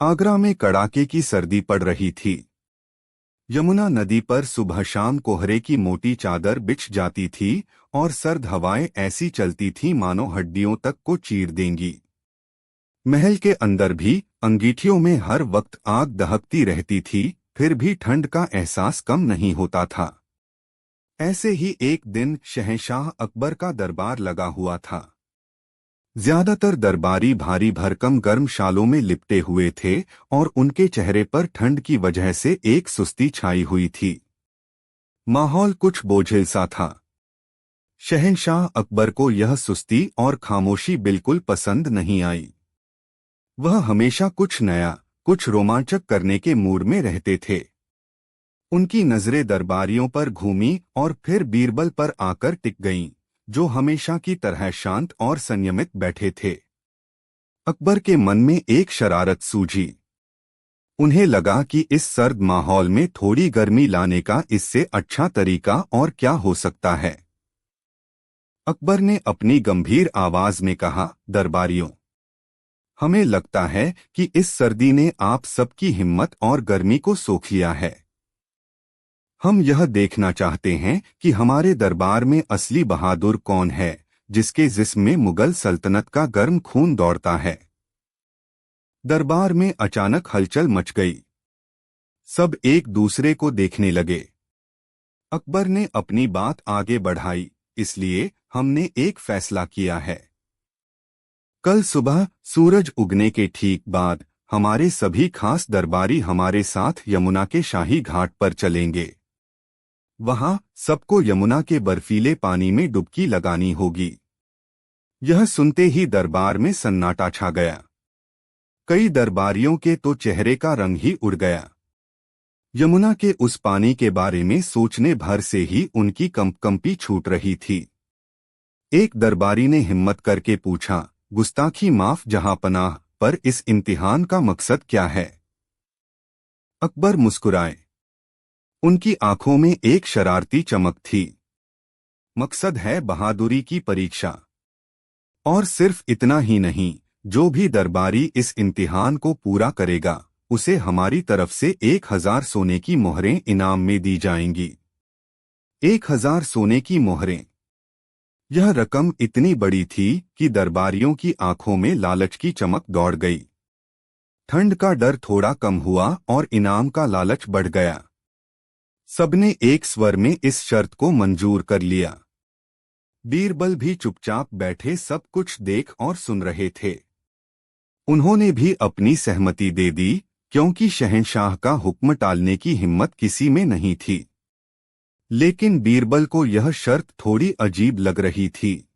आगरा में कड़ाके की सर्दी पड़ रही थी। यमुना नदी पर सुबह शाम कोहरे की मोटी चादर बिछ जाती थी और सर्द हवाएं ऐसी चलती थीं मानो हड्डियों तक को चीर देंगी। महल के अंदर भी अंगीठियों में हर वक्त आग दहकती रहती थी, फिर भी ठंड का एहसास कम नहीं होता था। ऐसे ही एक दिन शहंशाह अकबर का दरबार लगा हुआ था। ज्यादातर दरबारी भारी भरकम गर्म शालों में लिपटे हुए थे और उनके चेहरे पर ठंड की वजह से एक सुस्ती छाई हुई थी। माहौल कुछ बोझिल सा था। शहंशाह अकबर को यह सुस्ती और खामोशी बिल्कुल पसंद नहीं आई। वह हमेशा कुछ नया, कुछ रोमांचक करने के मूड में रहते थे। उनकी नजरें दरबारियों पर घूमी और फिर बीरबल पर आकर टिक गईं, जो हमेशा की तरह शांत और संयमित बैठे थे। अकबर के मन में एक शरारत सूझी। उन्हें लगा कि इस सर्द माहौल में थोड़ी गर्मी लाने का इससे अच्छा तरीका और क्या हो सकता है। अकबर ने अपनी गंभीर आवाज में कहा, दरबारियों, हमें लगता है कि इस सर्दी ने आप सबकी हिम्मत और गर्मी को सोख लिया है। हम यह देखना चाहते हैं कि हमारे दरबार में असली बहादुर कौन है, जिसके जिस्म में मुगल सल्तनत का गर्म खून दौड़ता है। दरबार में अचानक हलचल मच गई। सब एक दूसरे को देखने लगे। अकबर ने अपनी बात आगे बढ़ाई, इसलिए हमने एक फैसला किया है। कल सुबह सूरज उगने के ठीक बाद हमारे सभी खास दरबारी हमारे साथ यमुना के शाही घाट पर चलेंगे। वहां सबको यमुना के बर्फीले पानी में डुबकी लगानी होगी। यह सुनते ही दरबार में सन्नाटा छा गया। कई दरबारियों के तो चेहरे का रंग ही उड़ गया। यमुना के उस पानी के बारे में सोचने भर से ही उनकी कंपकंपी छूट रही थी। एक दरबारी ने हिम्मत करके पूछा, गुस्ताखी माफ जहांपनाह, पर इस इम्तिहान का मकसद क्या है? अकबर मुस्कुराए। उनकी आंखों में एक शरारती चमक थी। मकसद है बहादुरी की परीक्षा। और सिर्फ इतना ही नहीं, जो भी दरबारी इस इम्तिहान को पूरा करेगा, उसे हमारी तरफ से 1000 सोने की मोहरें इनाम में दी जाएंगी। 1000 सोने की मोहरें। यह रकम इतनी बड़ी थी कि दरबारियों की आंखों में लालच की चमक दौड़ गई। ठंड का डर थोड़ा कम हुआ और इनाम का लालच बढ़ गया। सबने एक स्वर में इस शर्त को मंजूर कर लिया। बीरबल भी चुपचाप बैठे सब कुछ देख और सुन रहे थे। उन्होंने भी अपनी सहमति दे दी, क्योंकि शहंशाह का हुक्म टालने की हिम्मत किसी में नहीं थी। लेकिन बीरबल को यह शर्त थोड़ी अजीब लग रही थी।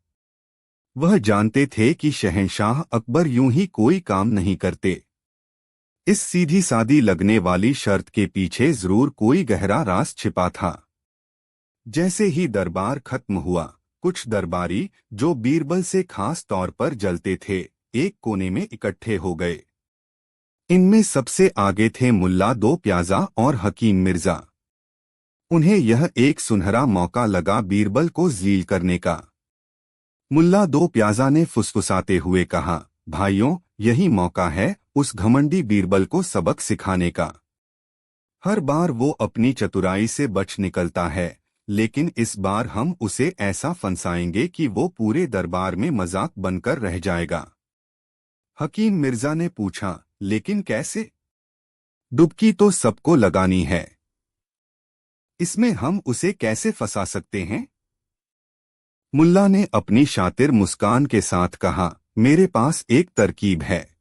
वह जानते थे कि शहंशाह अकबर यूं ही कोई काम नहीं करते। इस सीधी सादी लगने वाली शर्त के पीछे जरूर कोई गहरा राज छिपा था। जैसे ही दरबार खत्म हुआ, कुछ दरबारी जो बीरबल से खास तौर पर जलते थे, एक कोने में इकट्ठे हो गए। इनमें सबसे आगे थे मुल्ला दो प्याजा और हकीम मिर्जा। उन्हें यह एक सुनहरा मौका लगा बीरबल को ज़लील करने का। मुल्ला दो प्याजा ने फुसफुसाते हुए कहा, भाइयों, यही मौका है उस घमंडी बीरबल को सबक सिखाने का। हर बार वो अपनी चतुराई से बच निकलता है, लेकिन इस बार हम उसे ऐसा फंसाएंगे कि वो पूरे दरबार में मजाक बनकर रह जाएगा। हकीम मिर्जा ने पूछा, लेकिन कैसे? डुबकी तो सबको लगानी है। इसमें हम उसे कैसे फंसा सकते हैं? मुल्ला ने अपनी शातिर मुस्कान के साथ कहा, मेरे पास एक तरकीब है।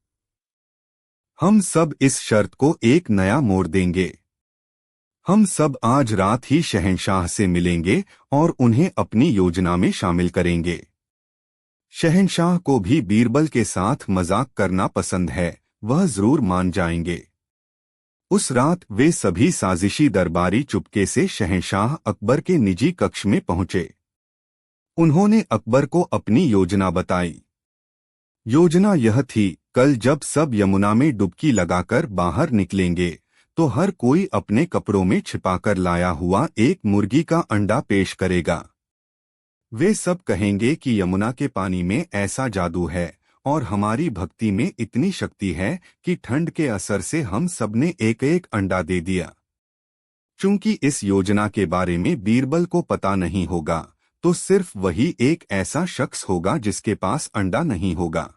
हम सब इस शर्त को एक नया मोड़ देंगे। हम सब आज रात ही शहंशाह से मिलेंगे और उन्हें अपनी योजना में शामिल करेंगे। शहंशाह को भी बीरबल के साथ मजाक करना पसंद है, वह जरूर मान जाएंगे। उस रात वे सभी साजिशी दरबारी चुपके से शहंशाह अकबर के निजी कक्ष में पहुंचे। उन्होंने अकबर को अपनी योजना बताई। योजना यह थी, कल जब सब यमुना में डुबकी लगाकर बाहर निकलेंगे, तो हर कोई अपने कपड़ों में छिपाकर लाया हुआ एक मुर्गी का अंडा पेश करेगा। वे सब कहेंगे कि यमुना के पानी में ऐसा जादू है और हमारी भक्ति में इतनी शक्ति है कि ठंड के असर से हम सबने एक एक अंडा दे दिया। चूंकि इस योजना के बारे में बीरबल को पता नहीं होगा, तो सिर्फ वही एक ऐसा शख्स होगा जिसके पास अंडा नहीं होगा।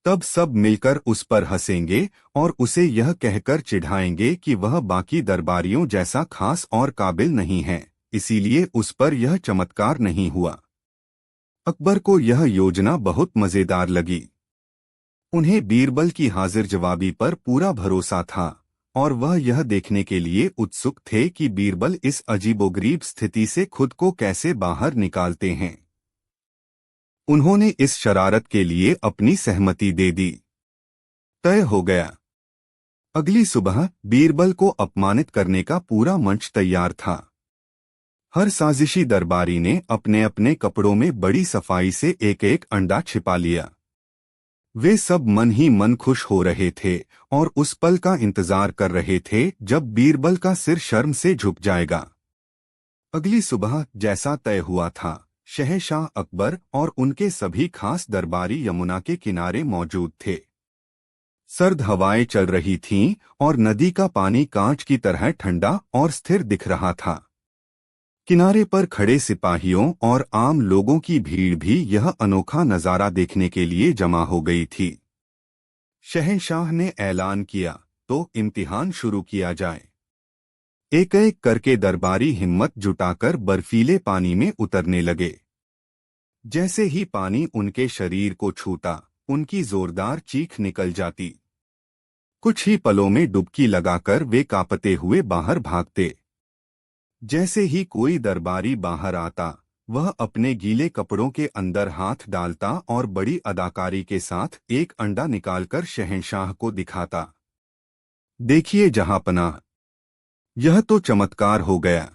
तब सब मिलकर उस पर हंसेंगे और उसे यह कहकर चिढ़ाएंगे कि वह बाकी दरबारियों जैसा खास और काबिल नहीं है, इसीलिए उस पर यह चमत्कार नहीं हुआ। अकबर को यह योजना बहुत मजेदार लगी। उन्हें बीरबल की हाजिर जवाबी पर पूरा भरोसा था और वह यह देखने के लिए उत्सुक थे कि बीरबल इस अजीबोगरीब स्थिति से खुद को कैसे बाहर निकालते हैं। उन्होंने इस शरारत के लिए अपनी सहमति दे दी। तय हो गया। अगली सुबह बीरबल को अपमानित करने का पूरा मंच तैयार था। हर साजिशी दरबारी ने अपने अपने कपड़ों में बड़ी सफाई से एक एक अंडा छिपा लिया। वे सब मन ही मन खुश हो रहे थे और उस पल का इंतजार कर रहे थे जब बीरबल का सिर शर्म से झुक जाएगा। अगली सुबह जैसा तय हुआ था, शहंशाह अकबर और उनके सभी खास दरबारी यमुना के किनारे मौजूद थे। सर्द हवाएं चल रही थीं और नदी का पानी कांच की तरह ठंडा और स्थिर दिख रहा था। किनारे पर खड़े सिपाहियों और आम लोगों की भीड़ भी यह अनोखा नजारा देखने के लिए जमा हो गई थी। शहंशाह ने ऐलान किया, तो इम्तिहान शुरू किया जाए। एक एक करके दरबारी हिम्मत जुटाकर बर्फीले पानी में उतरने लगे। जैसे ही पानी उनके शरीर को छूता, उनकी जोरदार चीख निकल जाती। कुछ ही पलों में डुबकी लगाकर वे कांपते हुए बाहर भागते। जैसे ही कोई दरबारी बाहर आता, वह अपने गीले कपड़ों के अंदर हाथ डालता और बड़ी अदाकारी के साथ एक अंडा निकालकर शहंशाह को दिखाता। देखिए जहांपनाह, यह तो चमत्कार हो गया।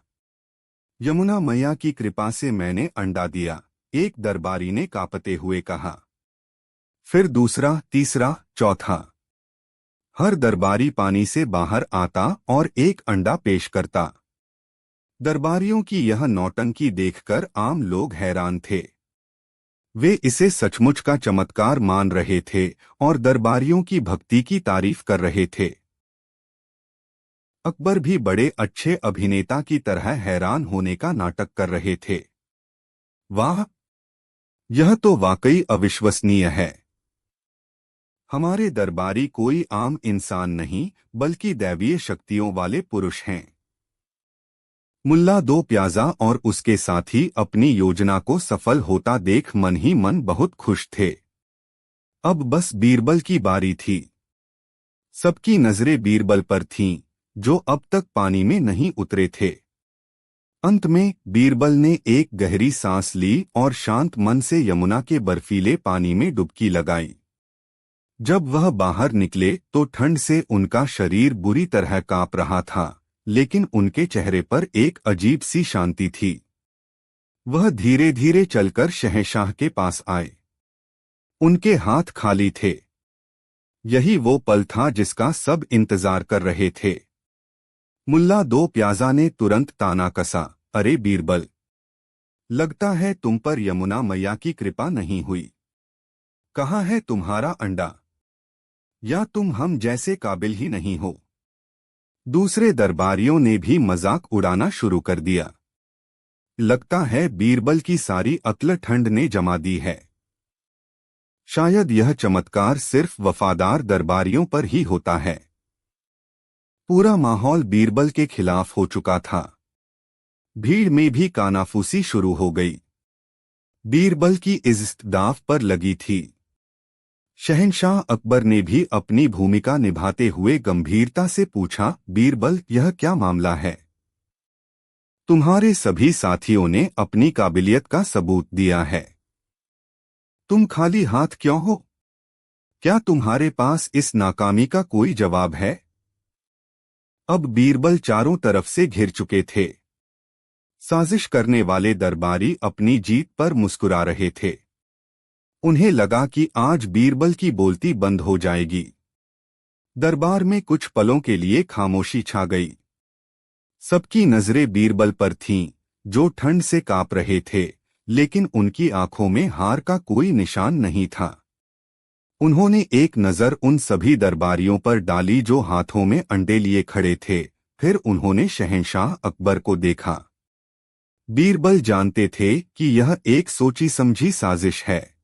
यमुना मैया की कृपा से मैंने अंडा दिया, एक दरबारी ने कांपते हुए कहा। फिर दूसरा, तीसरा, चौथा। हर दरबारी पानी से बाहर आता और एक अंडा पेश करता। दरबारियों की यह नौटंकी देखकर आम लोग हैरान थे। वे इसे सचमुच का चमत्कार मान रहे थे और दरबारियों की भक्ति की तारीफ कर रहे थे। अकबर भी बड़े अच्छे अभिनेता की तरह हैरान होने का नाटक कर रहे थे। वाह, यह तो वाकई अविश्वसनीय है। हमारे दरबारी कोई आम इंसान नहीं, बल्कि दैवीय शक्तियों वाले पुरुष हैं। मुल्ला दो प्याजा और उसके साथी अपनी योजना को सफल होता देख मन ही मन बहुत खुश थे। अब बस बीरबल की बारी थी। सबकी नजरें बीरबल पर थीं, जो अब तक पानी में नहीं उतरे थे। अंत में बीरबल ने एक गहरी सांस ली और शांत मन से यमुना के बर्फीले पानी में डुबकी लगाई। जब वह बाहर निकले तो ठंड से उनका शरीर बुरी तरह कांप रहा था, लेकिन उनके चेहरे पर एक अजीब सी शांति थी। वह धीरे धीरे चलकर शहंशाह के पास आए। उनके हाथ खाली थे। यही वो पल था जिसका सब इंतजार कर रहे थे। मुल्ला दो प्याजा ने तुरंत ताना कसा, अरे बीरबल, लगता है तुम पर यमुना मैया की कृपा नहीं हुई। कहाँ है तुम्हारा अंडा? या तुम हम जैसे काबिल ही नहीं हो? दूसरे दरबारियों ने भी मजाक उड़ाना शुरू कर दिया। लगता है बीरबल की सारी अक्ल ठंड ने जमा दी है। शायद यह चमत्कार सिर्फ वफादार दरबारियों पर ही होता है। पूरा माहौल बीरबल के खिलाफ हो चुका था। भीड़ में भी कानाफूसी शुरू हो गई। बीरबल की इज्जत दांव पर लगी थी। शहंशाह अकबर ने भी अपनी भूमिका निभाते हुए गंभीरता से पूछा, बीरबल, यह क्या मामला है? तुम्हारे सभी साथियों ने अपनी काबिलियत का सबूत दिया है। तुम खाली हाथ क्यों हो? क्या तुम्हारे पास इस नाकामी का कोई जवाब है? अब बीरबल चारों तरफ से घिर चुके थे। साजिश करने वाले दरबारी अपनी जीत पर मुस्कुरा रहे थे। उन्हें लगा कि आज बीरबल की बोलती बंद हो जाएगी। दरबार में कुछ पलों के लिए खामोशी छा गई। सबकी नजरें बीरबल पर थीं, जो ठंड से कांप रहे थे, लेकिन उनकी आंखों में हार का कोई निशान नहीं था। उन्होंने एक नज़र उन सभी दरबारियों पर डाली जो हाथों में अंडे लिए खड़े थे। फिर उन्होंने शहंशाह अकबर को देखा। बीरबल जानते थे कि यह एक सोची समझी साजिश है।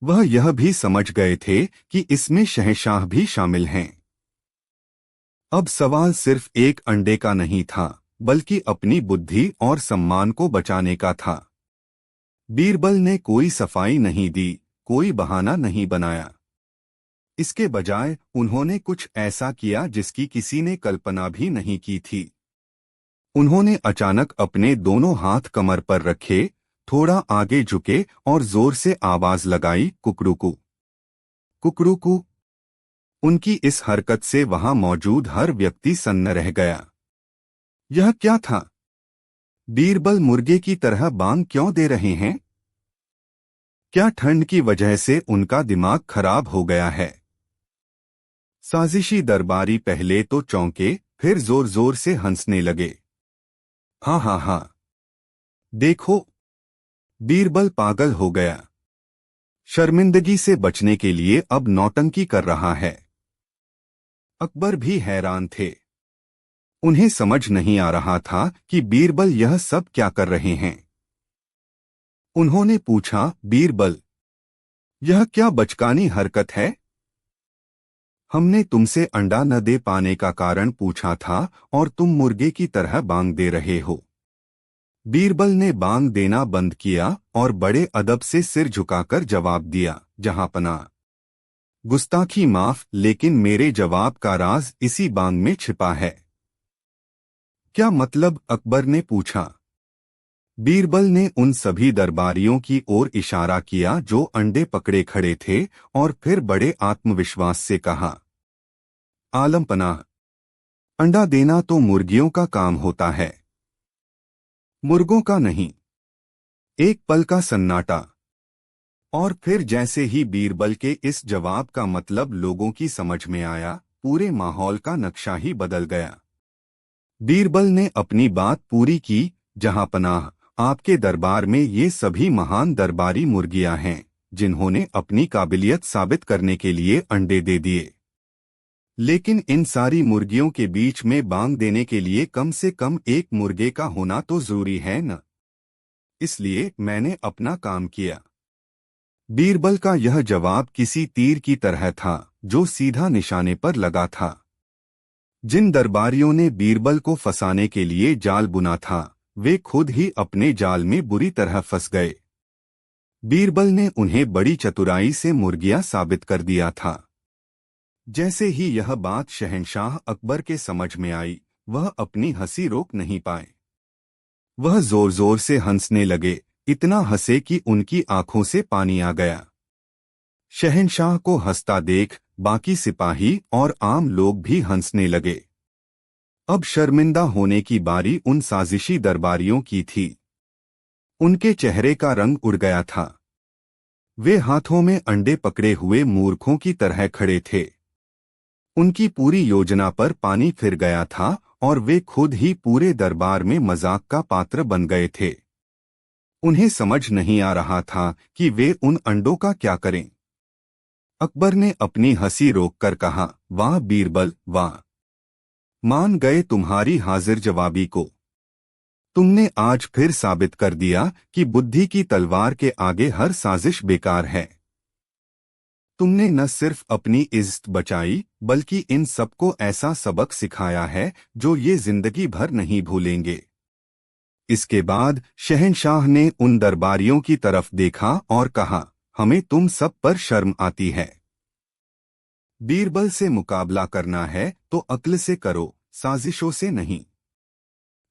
वह यह भी समझ गए थे कि इसमें शहंशाह भी शामिल हैं। अब सवाल सिर्फ एक अंडे का नहीं था, बल्कि अपनी बुद्धि और सम्मान को बचाने का था। बीरबल ने कोई सफाई नहीं दी, कोई बहाना नहीं बनाया। इसके बजाय उन्होंने कुछ ऐसा किया जिसकी किसी ने कल्पना भी नहीं की थी। उन्होंने अचानक अपने दोनों हाथ कमर पर रखे, थोड़ा आगे झुके और जोर से आवाज लगाई, कुकड़ूकू कुकड़ूकू। उनकी इस हरकत से वहां मौजूद हर व्यक्ति सन्न रह गया। यह क्या था? बीरबल मुर्गे की तरह बांग क्यों दे रहे हैं? क्या ठंड की वजह से उनका दिमाग खराब हो गया है? साजिशी दरबारी पहले तो चौंके, फिर जोर जोर से हंसने लगे। हाँ हाँ हाँ, देखो, बीरबल पागल हो गया। शर्मिंदगी से बचने के लिए अब नौटंकी कर रहा है। अकबर भी हैरान थे। उन्हें समझ नहीं आ रहा था कि बीरबल यह सब क्या कर रहे हैं। उन्होंने पूछा, बीरबल, यह क्या बचकानी हरकत है? हमने तुमसे अंडा न दे पाने का कारण पूछा था और तुम मुर्गे की तरह बांग दे रहे हो। बीरबल ने बांग देना बंद किया और बड़े अदब से सिर झुकाकर जवाब दिया, जहांपनाह। गुस्ताखी माफ, लेकिन मेरे जवाब का राज इसी बांग में छिपा है। क्या मतलब? अकबर ने पूछा। बीरबल ने उन सभी दरबारियों की ओर इशारा किया जो अंडे पकड़े खड़े थे और फिर बड़े आत्मविश्वास से कहा, आलमपनाह, अंडा देना तो मुर्गियों का काम होता है, मुर्गों का नहीं। एक पल का सन्नाटा, और फिर जैसे ही बीरबल के इस जवाब का मतलब लोगों की समझ में आया, पूरे माहौल का नक्शा ही बदल गया। बीरबल ने अपनी बात पूरी की, जहांपनाह, आपके दरबार में ये सभी महान दरबारी मुर्गियां हैं जिन्होंने अपनी काबिलियत साबित करने के लिए अंडे दे दिए। लेकिन इन सारी मुर्गियों के बीच में बांग देने के लिए कम से कम एक मुर्गे का होना तो जरूरी है न? इसलिए मैंने अपना काम किया। बीरबल का यह जवाब किसी तीर की तरह था जो सीधा निशाने पर लगा था। जिन दरबारियों ने बीरबल को फंसाने के लिए जाल बुना था, वे खुद ही अपने जाल में बुरी तरह फंस गए। बीरबल ने उन्हें बड़ी चतुराई से मुर्गियां साबित कर दिया था। जैसे ही यह बात शहंशाह अकबर के समझ में आई, वह अपनी हंसी रोक नहीं पाए। वह जोर जोर से हंसने लगे, इतना हंसे कि उनकी आंखों से पानी आ गया। शहंशाह को हंसता देख बाकी सिपाही और आम लोग भी हंसने लगे। अब शर्मिंदा होने की बारी उन साजिशी दरबारियों की थी। उनके चेहरे का रंग उड़ गया था। वे हाथों में अंडे पकड़े हुए मूर्खों की तरह खड़े थे। उनकी पूरी योजना पर पानी फिर गया था और वे खुद ही पूरे दरबार में मजाक का पात्र बन गए थे। उन्हें समझ नहीं आ रहा था कि वे उन अंडों का क्या करें। अकबर ने अपनी हंसी रोककर कहा, वाह बीरबल, वाह! मान गए तुम्हारी हाजिर जवाबी को। तुमने आज फिर साबित कर दिया कि बुद्धि की तलवार के आगे हर साजिश बेकार है। तुमने न सिर्फ अपनी इज्जत बचाई, बल्कि इन सबको ऐसा सबक सिखाया है जो ये जिंदगी भर नहीं भूलेंगे। इसके बाद शहंशाह ने उन दरबारियों की तरफ देखा और कहा, हमें तुम सब पर शर्म आती है। बीरबल से मुकाबला करना है तो अक्ल से करो, साजिशों से नहीं।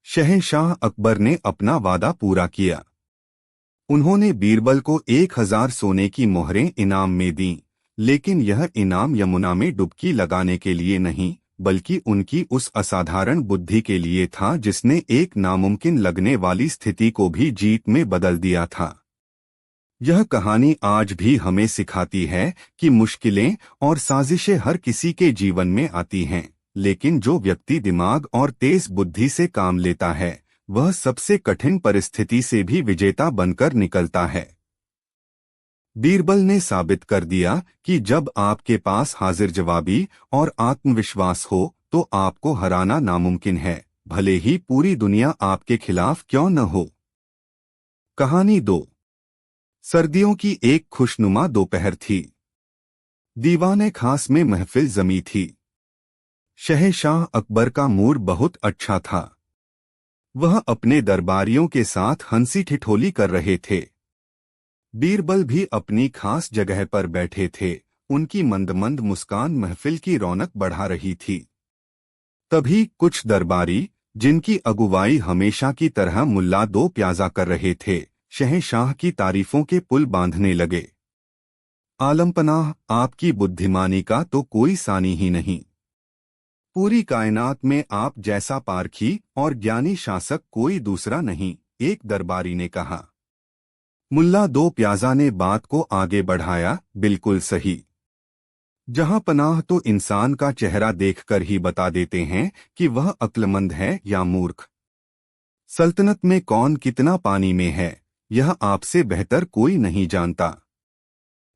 शहंशाह अकबर ने अपना वादा पूरा किया। उन्होंने बीरबल को 1000 सोने की मोहरें इनाम में दीं, लेकिन यह इनाम यमुना में डुबकी लगाने के लिए नहीं, बल्कि उनकी उस असाधारण बुद्धि के लिए था जिसने एक नामुमकिन लगने वाली स्थिति को भी जीत में बदल दिया था। यह कहानी आज भी हमें सिखाती है कि मुश्किलें और साजिशें हर किसी के जीवन में आती हैं, लेकिन जो व्यक्ति दिमाग और तेज बुद्धि से काम लेता है, वह सबसे कठिन परिस्थिति से भी विजेता बनकर निकलता है। बीरबल ने साबित कर दिया कि जब आपके पास हाजिर जवाबी और आत्मविश्वास हो तो आपको हराना नामुमकिन है, भले ही पूरी दुनिया आपके खिलाफ क्यों न हो। कहानी 2। सर्दियों की एक खुशनुमा दोपहर थी। दीवाने खास में महफिल जमी थी। शहंशाह अकबर का मूड बहुत अच्छा था। वह अपने दरबारियों के साथ हंसी ठिठोली कर रहे थे। बीरबल भी अपनी खास जगह पर बैठे थे। उनकी मंद मुस्कान महफिल की रौनक बढ़ा रही थी। तभी कुछ दरबारी, जिनकी अगुवाई हमेशा की तरह मुल्ला दो प्याजा कर रहे थे, शहंशाह की तारीफों के पुल बांधने लगे। आलमपनाह, आपकी बुद्धिमानी का तो कोई सानी ही नहीं। पूरी कायनात में आप जैसा पारखी और ज्ञानी शासक कोई दूसरा नहीं, एक दरबारी ने कहा। मुल्ला दो प्याजा ने बात को आगे बढ़ाया, बिल्कुल सही। जहां पनाह तो इंसान का चेहरा देखकर ही बता देते हैं कि वह अक्लमंद है या मूर्ख। सल्तनत में कौन कितना पानी में है, यह आपसे बेहतर कोई नहीं जानता।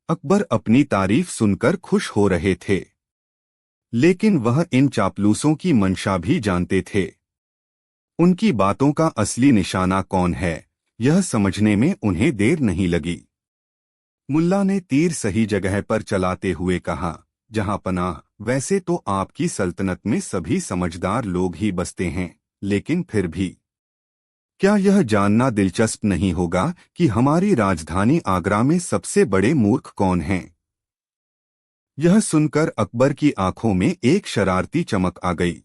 अकबर अपनी तारीफ सुनकर खुश हो रहे थे, लेकिन वह इन चापलूसों की मंशा भी जानते थे। उनकी बातों का असली निशाना कौन है, यह समझने में उन्हें देर नहीं लगी। मुल्ला ने तीर सही जगह पर चलाते हुए कहा, जहां पनाह, वैसे तो आपकी सल्तनत में सभी समझदार लोग ही बसते हैं, लेकिन फिर भी क्या यह जानना दिलचस्प नहीं होगा कि हमारी राजधानी आगरा में सबसे बड़े मूर्ख कौन हैं? यह सुनकर अकबर की आंखों में एक शरारती चमक आ गई।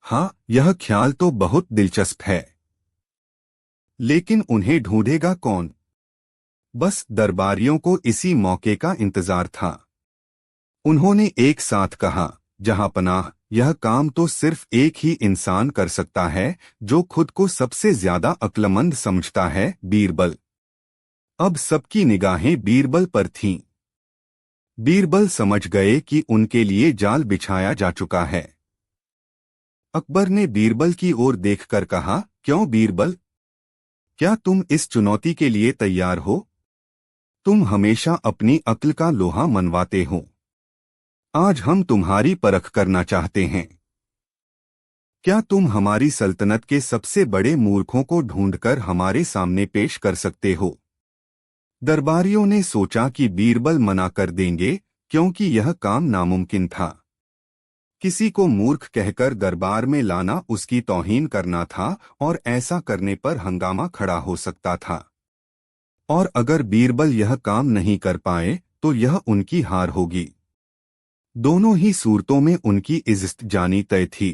हाँ, यह ख्याल तो बहुत दिलचस्प है, लेकिन उन्हें ढूंढेगा कौन? बस दरबारियों को इसी मौके का इंतजार था। उन्होंने एक साथ कहा, जहां पनाह, यह काम तो सिर्फ एक ही इंसान कर सकता है, जो खुद को सबसे ज्यादा अक्लमंद समझता है, बीरबल। अब सबकी निगाहें बीरबल पर थीं। बीरबल समझ गए कि उनके लिए जाल बिछाया जा चुका है। अकबर ने बीरबल की ओर देखकर कहा, क्यों बीरबल, क्या तुम इस चुनौती के लिए तैयार हो? तुम हमेशा अपनी अक्ल का लोहा मनवाते हो। आज हम तुम्हारी परख करना चाहते हैं। क्या तुम हमारी सल्तनत के सबसे बड़े मूर्खों को ढूंढकर हमारे सामने पेश कर सकते हो? दरबारियों ने सोचा कि बीरबल मना कर देंगे, क्योंकि यह काम नामुमकिन था। किसी को मूर्ख कहकर दरबार में लाना उसकी तौहीन करना था और ऐसा करने पर हंगामा खड़ा हो सकता था। और अगर बीरबल यह काम नहीं कर पाए तो यह उनकी हार होगी। दोनों ही सूरतों में उनकी इज्जत जानी तय थी।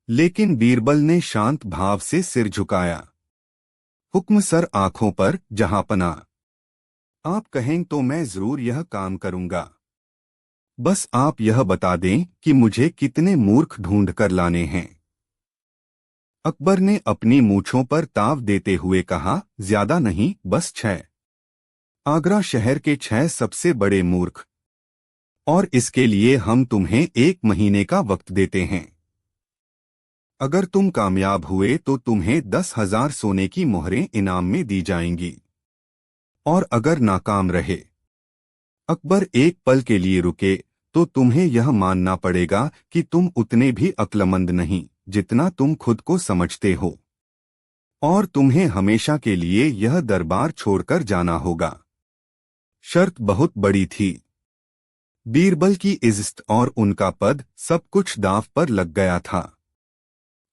लेकिन बीरबल ने शांत भाव से सिर झुकाया। हुक्म सर आंखों पर, जहां पना। आप कहें तो मैं जरूर यह काम करूंगा। बस आप यह बता दें कि मुझे कितने मूर्ख ढूंढ कर लाने हैं। अकबर ने अपनी मूंछों पर ताव देते हुए कहा, ज्यादा नहीं, बस 6। आगरा शहर के 6 सबसे बड़े मूर्ख। और इसके लिए हम तुम्हें 1 महीने का वक्त देते हैं। अगर तुम कामयाब हुए तो तुम्हें 10,000 सोने की मोहरें इनाम में दी जाएंगी। और अगर नाकाम रहे, अकबर एक पल के लिए रुके, तो तुम्हें यह मानना पड़ेगा कि तुम उतने भी अक्लमंद नहीं जितना तुम खुद को समझते हो। और तुम्हें हमेशा के लिए यह दरबार छोड़कर जाना होगा। शर्त बहुत बड़ी थी। बीरबल की इज्जत और उनका पद, सब कुछ दांव पर लग गया था।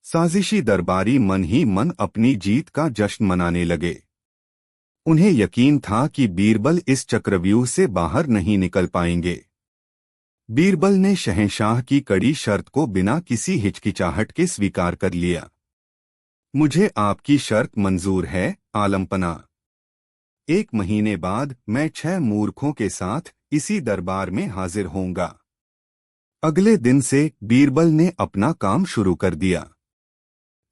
साजिशी दरबारी मन ही मन अपनी जीत का जश्न मनाने लगे। उन्हें यकीन था कि बीरबल इस चक्रव्यूह से बाहर नहीं निकल पाएंगे। बीरबल ने शहंशाह की कड़ी शर्त को बिना किसी हिचकिचाहट के स्वीकार कर लिया। मुझे आपकी शर्त मंजूर है, आलमपना। 1 महीने बाद मैं 6 मूर्खों के साथ इसी दरबार में हाजिर होऊंगा। अगले दिन से बीरबल ने अपना काम शुरू कर दिया।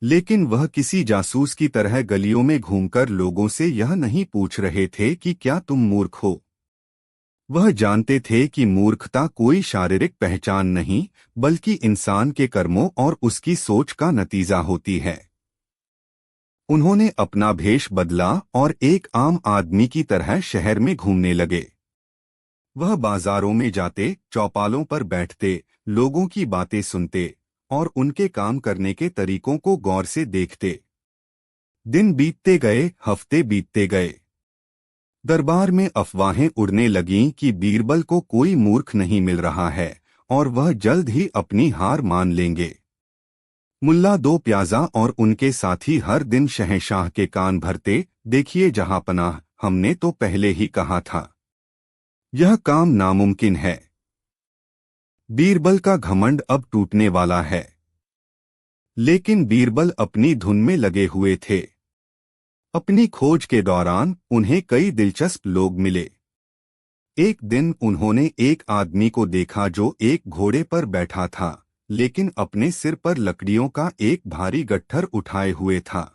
लेकिन वह किसी जासूस की तरह गलियों में घूमकर लोगों से यह नहीं पूछ रहे थे कि क्या तुम मूर्ख हो। वह जानते थे कि मूर्खता कोई शारीरिक पहचान नहीं, बल्कि इंसान के कर्मों और उसकी सोच का नतीजा होती है। उन्होंने अपना भेष बदला और एक आम आदमी की तरह शहर में घूमने लगे। वह बाजारों में जाते, चौपालों पर बैठते, लोगों की बातें सुनते और उनके काम करने के तरीकों को गौर से देखते। दिन बीतते गए, हफ्ते बीतते गए। दरबार में अफवाहें उड़ने लगीं कि बीरबल को कोई मूर्ख नहीं मिल रहा है और वह जल्द ही अपनी हार मान लेंगे। मुल्ला दो प्याजा और उनके साथी हर दिन शहंशाह के कान भरते, देखिए जहांपनाह, हमने तो पहले ही कहा था, यह काम नामुमकिन है। बीरबल का घमंड अब टूटने वाला है। लेकिन बीरबल अपनी धुन में लगे हुए थे। अपनी खोज के दौरान उन्हें कई दिलचस्प लोग मिले। एक दिन उन्होंने एक आदमी को देखा जो एक घोड़े पर बैठा था, लेकिन अपने सिर पर लकड़ियों का एक भारी गट्ठर उठाए हुए था।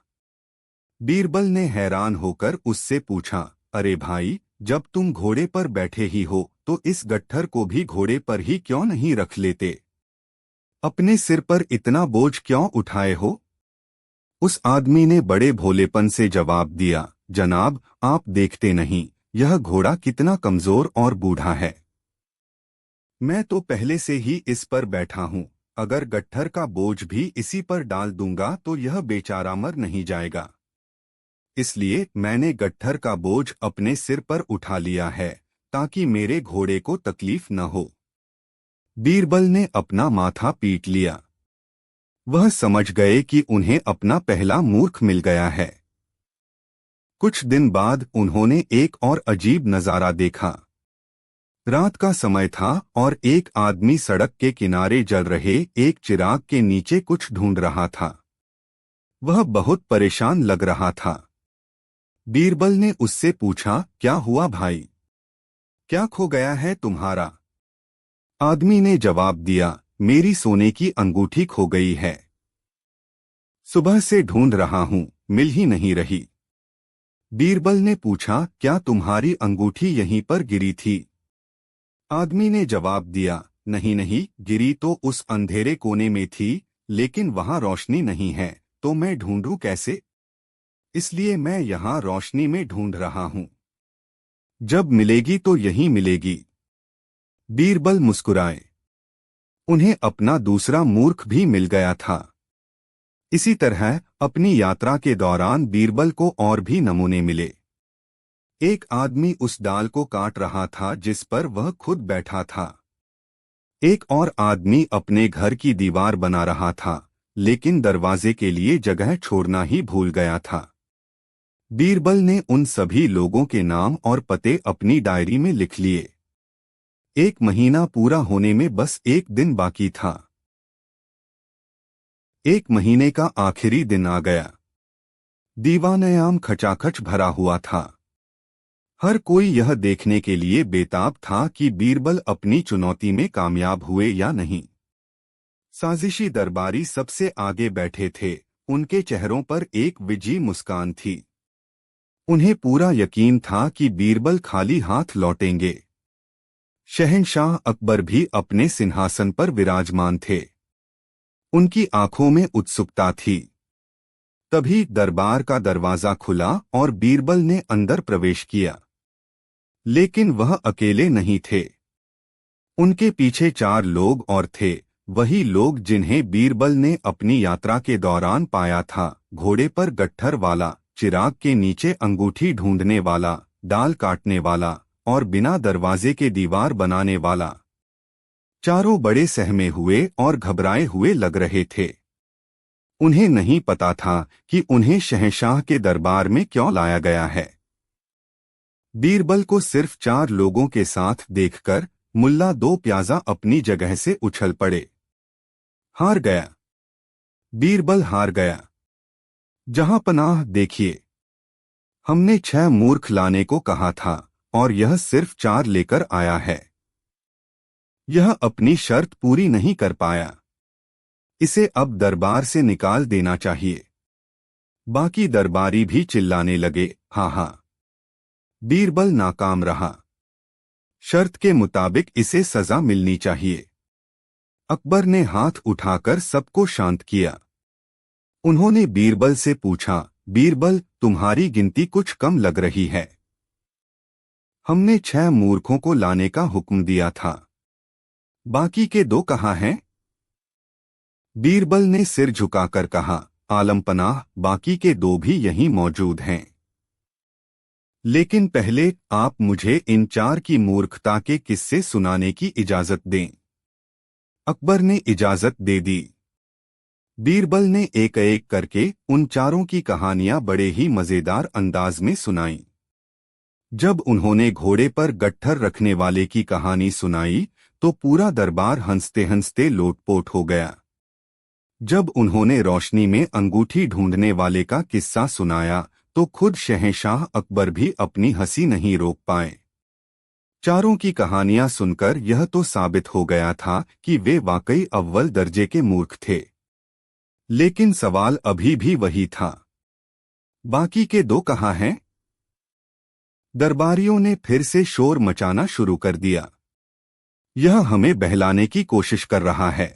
बीरबल ने हैरान होकर उससे पूछा, अरे भाई, जब तुम घोड़े पर बैठे ही हो तो इस गट्ठर को भी घोड़े पर ही क्यों नहीं रख लेते? अपने सिर पर इतना बोझ क्यों उठाए हो? उस आदमी ने बड़े भोलेपन से जवाब दिया, जनाब, आप देखते नहीं, यह घोड़ा कितना कमजोर और बूढ़ा है। मैं तो पहले से ही इस पर बैठा हूँ। अगर गट्ठर का बोझ भी इसी पर डाल दूंगा तो यह बेचारा मर नहीं जाएगा। इसलिए मैंने गट्ठर का बोझ अपने सिर पर उठा लिया है ताकि मेरे घोड़े को तकलीफ न हो। बीरबल ने अपना माथा पीट लिया। वह समझ गए कि उन्हें अपना पहला मूर्ख मिल गया है। कुछ दिन बाद उन्होंने एक और अजीब नजारा देखा। रात का समय था और एक आदमी सड़क के किनारे जल रहे एक चिराग के नीचे कुछ ढूंढ रहा था। वह बहुत परेशान लग रहा था। बीरबल ने उससे पूछा, क्या हुआ भाई? क्या खो गया है तुम्हारा? आदमी ने जवाब दिया, मेरी सोने की अंगूठी खो गई है। सुबह से ढूंढ रहा हूं, मिल ही नहीं रही। बीरबल ने पूछा, क्या तुम्हारी अंगूठी यहीं पर गिरी थी? आदमी ने जवाब दिया, नहीं नहीं, गिरी तो उस अंधेरे कोने में थी, लेकिन वहां रोशनी नहीं है, तो मैं ढूंढूं कैसे? इसलिए मैं यहां रोशनी में ढूंढ रहा हूं। जब मिलेगी तो यहीं मिलेगी। बीरबल मुस्कुराए। उन्हें अपना दूसरा मूर्ख भी मिल गया था। इसी तरह अपनी यात्रा के दौरान बीरबल को और भी नमूने मिले। एक आदमी उस डाल को काट रहा था जिस पर वह खुद बैठा था। एक और आदमी अपने घर की दीवार बना रहा था, लेकिन दरवाजे के लिए जगह छोड़ना ही भूल गया था। बीरबल ने उन सभी लोगों के नाम और पते अपनी डायरी में लिख लिए। एक महीना पूरा होने में बस एक दिन बाकी था। एक महीने का आखिरी दिन आ गया। दीवानयाम खचाखच भरा हुआ था। हर कोई यह देखने के लिए बेताब था कि बीरबल अपनी चुनौती में कामयाब हुए या नहीं। साजिशी दरबारी सबसे आगे बैठे थे, उनके चेहरों पर एक विजयी मुस्कान थी। उन्हें पूरा यकीन था कि बीरबल खाली हाथ लौटेंगे। शहंशाह अकबर भी अपने सिंहासन पर विराजमान थे। उनकी आंखों में उत्सुकता थी। तभी दरबार का दरवाजा खुला और बीरबल ने अंदर प्रवेश किया। लेकिन वह अकेले नहीं थे। उनके पीछे 4 लोग और थे, वही लोग जिन्हें बीरबल ने अपनी यात्रा के दौरान पाया था, घोड़े पर गट्ठर वाला, चिराग के नीचे अंगूठी ढूंढने वाला, डाल काटने वाला और बिना दरवाजे के दीवार बनाने वाला। चारों बड़े सहमे हुए और घबराए हुए लग रहे थे। उन्हें नहीं पता था कि उन्हें शहंशाह के दरबार में क्यों लाया गया है। बीरबल को सिर्फ 4 लोगों के साथ देखकर मुल्ला दो प्याजा अपनी जगह से उछल पड़े। हार गया। बीरबल हार गया। जहांपनाह, देखिए, हमने 6 मूर्ख लाने को कहा था और यह सिर्फ 4 लेकर आया है। यह अपनी शर्त पूरी नहीं कर पाया। इसे अब दरबार से निकाल देना चाहिए। बाकी दरबारी भी चिल्लाने लगे, हाँ हाँ। बीरबल नाकाम रहा। शर्त के मुताबिक इसे सजा मिलनी चाहिए। अकबर ने हाथ उठाकर सबको शांत किया। उन्होंने बीरबल से पूछा, बीरबल, तुम्हारी गिनती कुछ कम लग रही है। हमने 6 मूर्खों को लाने का हुक्म दिया था, बाकी के 2 कहाँ हैं? बीरबल ने सिर झुकाकर कहा, आलमपनाह, बाकी के 2 भी यहीं मौजूद हैं। लेकिन पहले आप मुझे इन 4 की मूर्खता के किस्से सुनाने की इजाजत दें। अकबर ने इजाजत दे दी। बीरबल ने एक एक करके उन 4 की कहानियां बड़े ही मजेदार अंदाज में सुनाई। जब उन्होंने घोड़े पर गट्ठर रखने वाले की कहानी सुनाई तो पूरा दरबार हंसते हंसते लोटपोट हो गया। जब उन्होंने रोशनी में अंगूठी ढूंढने वाले का किस्सा सुनाया तो खुद शहंशाह अकबर भी अपनी हंसी नहीं रोक पाए। 4 की कहानियां सुनकर यह तो साबित हो गया था कि वे वाकई अव्वल दर्जे के मूर्ख थे। लेकिन सवाल अभी भी वही था, बाकी के 2 कहाँ हैं? दरबारियों ने फिर से शोर मचाना शुरू कर दिया। यह हमें बहलाने की कोशिश कर रहा है।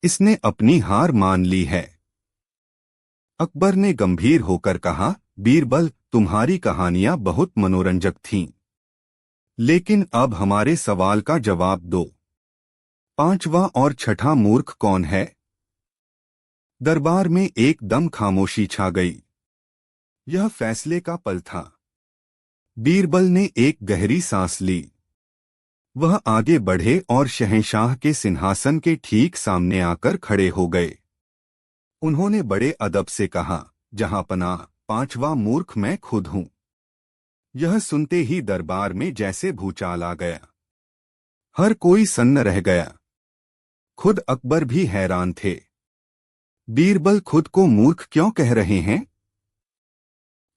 इसने अपनी हार मान ली है। अकबर ने गंभीर होकर कहा, बीरबल, तुम्हारी कहानियां बहुत मनोरंजक थीं। लेकिन अब हमारे सवाल का जवाब दो। 5वां और 6ठा मूर्ख कौन है? दरबार में एकदम खामोशी छा गई। यह फैसले का पल था। बीरबल ने एक गहरी सांस ली। वह आगे बढ़े और शहंशाह के सिंहासन के ठीक सामने आकर खड़े हो गए। उन्होंने बड़े अदब से कहा, जहांपनाह, 5वां मूर्ख मैं खुद हूं। यह सुनते ही दरबार में जैसे भूचाल आ गया। हर कोई सन्न रह गया। खुद अकबर भी हैरान थे। बीरबल खुद को मूर्ख क्यों कह रहे हैं?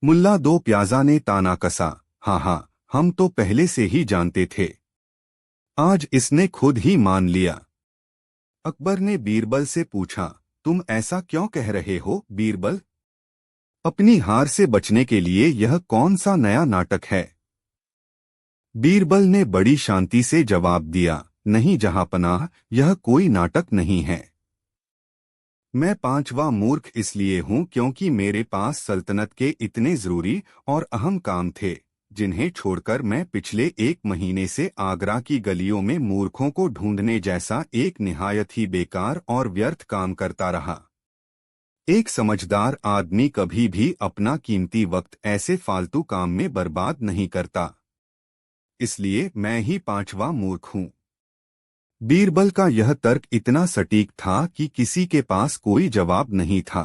मुल्ला दो प्याजा ने ताना कसा, हाँ, हम तो पहले से ही जानते थे। आज इसने खुद ही मान लिया। अकबर ने बीरबल से पूछा, तुम ऐसा क्यों कह रहे हो बीरबल? अपनी हार से बचने के लिए यह कौन सा नया नाटक है? बीरबल ने बड़ी शांति से जवाब दिया, नहीं जहांपनाह, यह कोई नाटक नहीं है। मैं 5वां मूर्ख इसलिए हूं क्योंकि मेरे पास सल्तनत के इतने जरूरी और अहम काम थे, जिन्हें छोड़कर मैं पिछले 1 महीने से आगरा की गलियों में मूर्खों को ढूंढने जैसा एक निहायत ही बेकार और व्यर्थ काम करता रहा। एक समझदार आदमी कभी भी अपना कीमती वक्त ऐसे फालतू काम में बर्बाद नहीं करता। इसलिए मैं ही 5वां मूर्ख हूं। बीरबल का यह तर्क इतना सटीक था कि किसी के पास कोई जवाब नहीं था।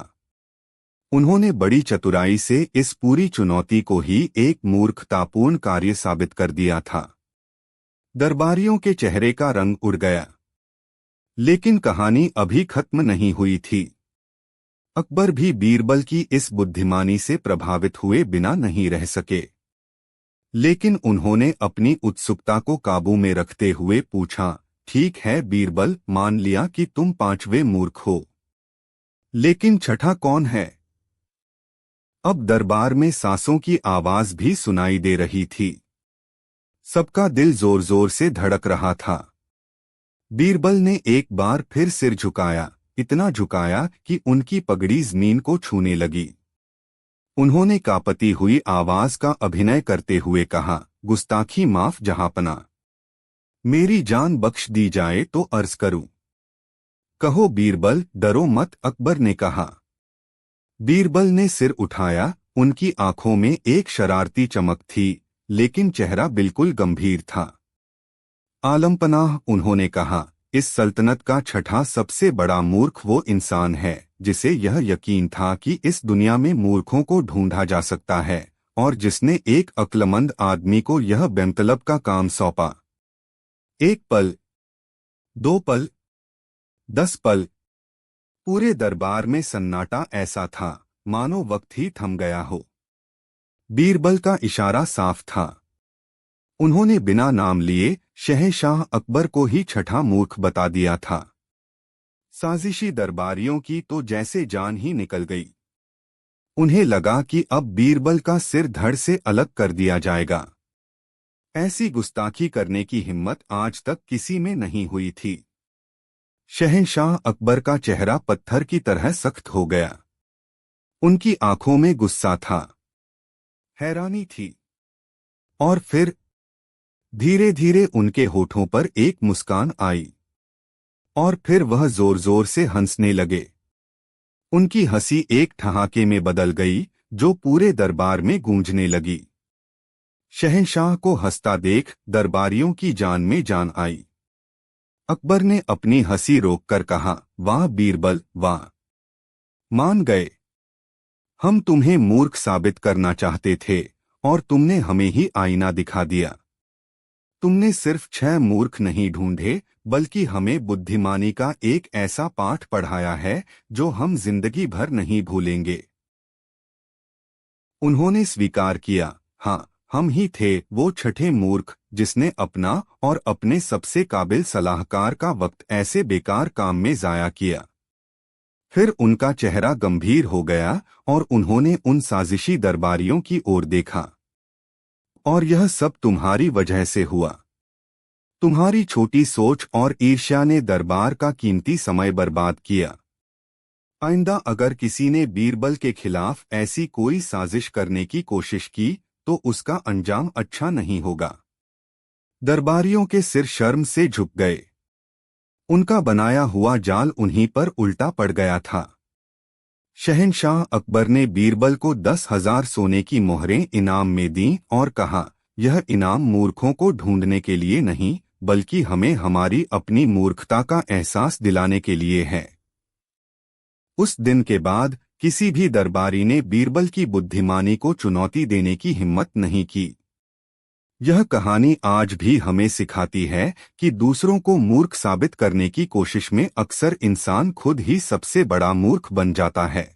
उन्होंने बड़ी चतुराई से इस पूरी चुनौती को ही एक मूर्खतापूर्ण कार्य साबित कर दिया था। दरबारियों के चेहरे का रंग उड़ गया। लेकिन कहानी अभी खत्म नहीं हुई थी। अकबर भी बीरबल की इस बुद्धिमानी से प्रभावित हुए बिना नहीं रह सके। लेकिन उन्होंने अपनी उत्सुकता को काबू में रखते हुए पूछा, ठीक है बीरबल, मान लिया कि तुम 5वें मूर्ख हो। लेकिन 6ठा कौन है? अब दरबार में सांसों की आवाज भी सुनाई दे रही थी। सबका दिल जोर जोर से धड़क रहा था। बीरबल ने एक बार फिर सिर झुकाया, इतना झुकाया कि उनकी पगड़ी जमीन को छूने लगी। उन्होंने कांपती हुई आवाज का अभिनय करते हुए कहा, गुस्ताखी माफ जहांपना। मेरी जान बख्श दी जाए तो अर्ज करूं। कहो बीरबल, डरो मत, अकबर ने कहा। बीरबल ने सिर उठाया। उनकी आंखों में एक शरारती चमक थी, लेकिन चेहरा बिल्कुल गंभीर था। आलमपनाह, उन्होंने कहा, इस सल्तनत का 6ठा सबसे बड़ा मूर्ख वो इंसान है जिसे यह यकीन था कि इस दुनिया में मूर्खों को ढूंढा जा सकता है, और जिसने एक अक्लमंद आदमी को यह बेमतलब का काम सौंपा। 1 पल, 2 पल, 10 पल। पूरे दरबार में सन्नाटा ऐसा था मानो वक्त ही थम गया हो। बीरबल का इशारा साफ था। उन्होंने बिना नाम लिए शहंशाह अकबर को ही 6ठा मूर्ख बता दिया था। साजिशी दरबारियों की तो जैसे जान ही निकल गई। उन्हें लगा कि अब बीरबल का सिर धड़ से अलग कर दिया जाएगा। ऐसी गुस्ताखी करने की हिम्मत आज तक किसी में नहीं हुई थी। शहंशाह अकबर का चेहरा पत्थर की तरह सख्त हो गया। उनकी आंखों में गुस्सा था, हैरानी थी, और फिर धीरे धीरे उनके होठों पर एक मुस्कान आई, और फिर वह जोर जोर से हंसने लगे। उनकी हंसी एक ठहाके में बदल गई जो पूरे दरबार में गूंजने लगी। शहंशाह को हंसता देख दरबारियों की जान में जान आई। अकबर ने अपनी हंसी रोककर कहा, वाह बीरबल वाह, मान गए। हम तुम्हें मूर्ख साबित करना चाहते थे और तुमने हमें ही आईना दिखा दिया। तुमने सिर्फ 6 मूर्ख नहीं ढूंढे बल्कि हमें बुद्धिमानी का एक ऐसा पाठ पढ़ाया है जो हम जिंदगी भर नहीं भूलेंगे। उन्होंने स्वीकार किया, हाँ, हम ही थे वो छठे मूर्ख जिसने अपना और अपने सबसे काबिल सलाहकार का वक्त ऐसे बेकार काम में जाया किया। फिर उनका चेहरा गंभीर हो गया और उन्होंने उन साजिशी दरबारियों की ओर देखा। और यह सब तुम्हारी वजह से हुआ। तुम्हारी छोटी सोच और ईर्ष्या ने दरबार का कीमती समय बर्बाद किया। आइंदा अगर किसी ने बीरबल के खिलाफ ऐसी कोई साजिश करने की कोशिश की तो उसका अंजाम अच्छा नहीं होगा। दरबारियों के सिर शर्म से झुक गए। उनका बनाया हुआ जाल उन्हीं पर उल्टा पड़ गया था। शहंशाह अकबर ने बीरबल को 10,000 सोने की मोहरें इनाम में दीं और कहा, यह इनाम मूर्खों को ढूंढने के लिए नहीं बल्कि हमें हमारी अपनी मूर्खता का एहसास दिलाने के लिए है। उस दिन के बाद किसी भी दरबारी ने बीरबल की बुद्धिमानी को चुनौती देने की हिम्मत नहीं की। यह कहानी आज भी हमें सिखाती है कि दूसरों को मूर्ख साबित करने की कोशिश में अक्सर इंसान खुद ही सबसे बड़ा मूर्ख बन जाता है।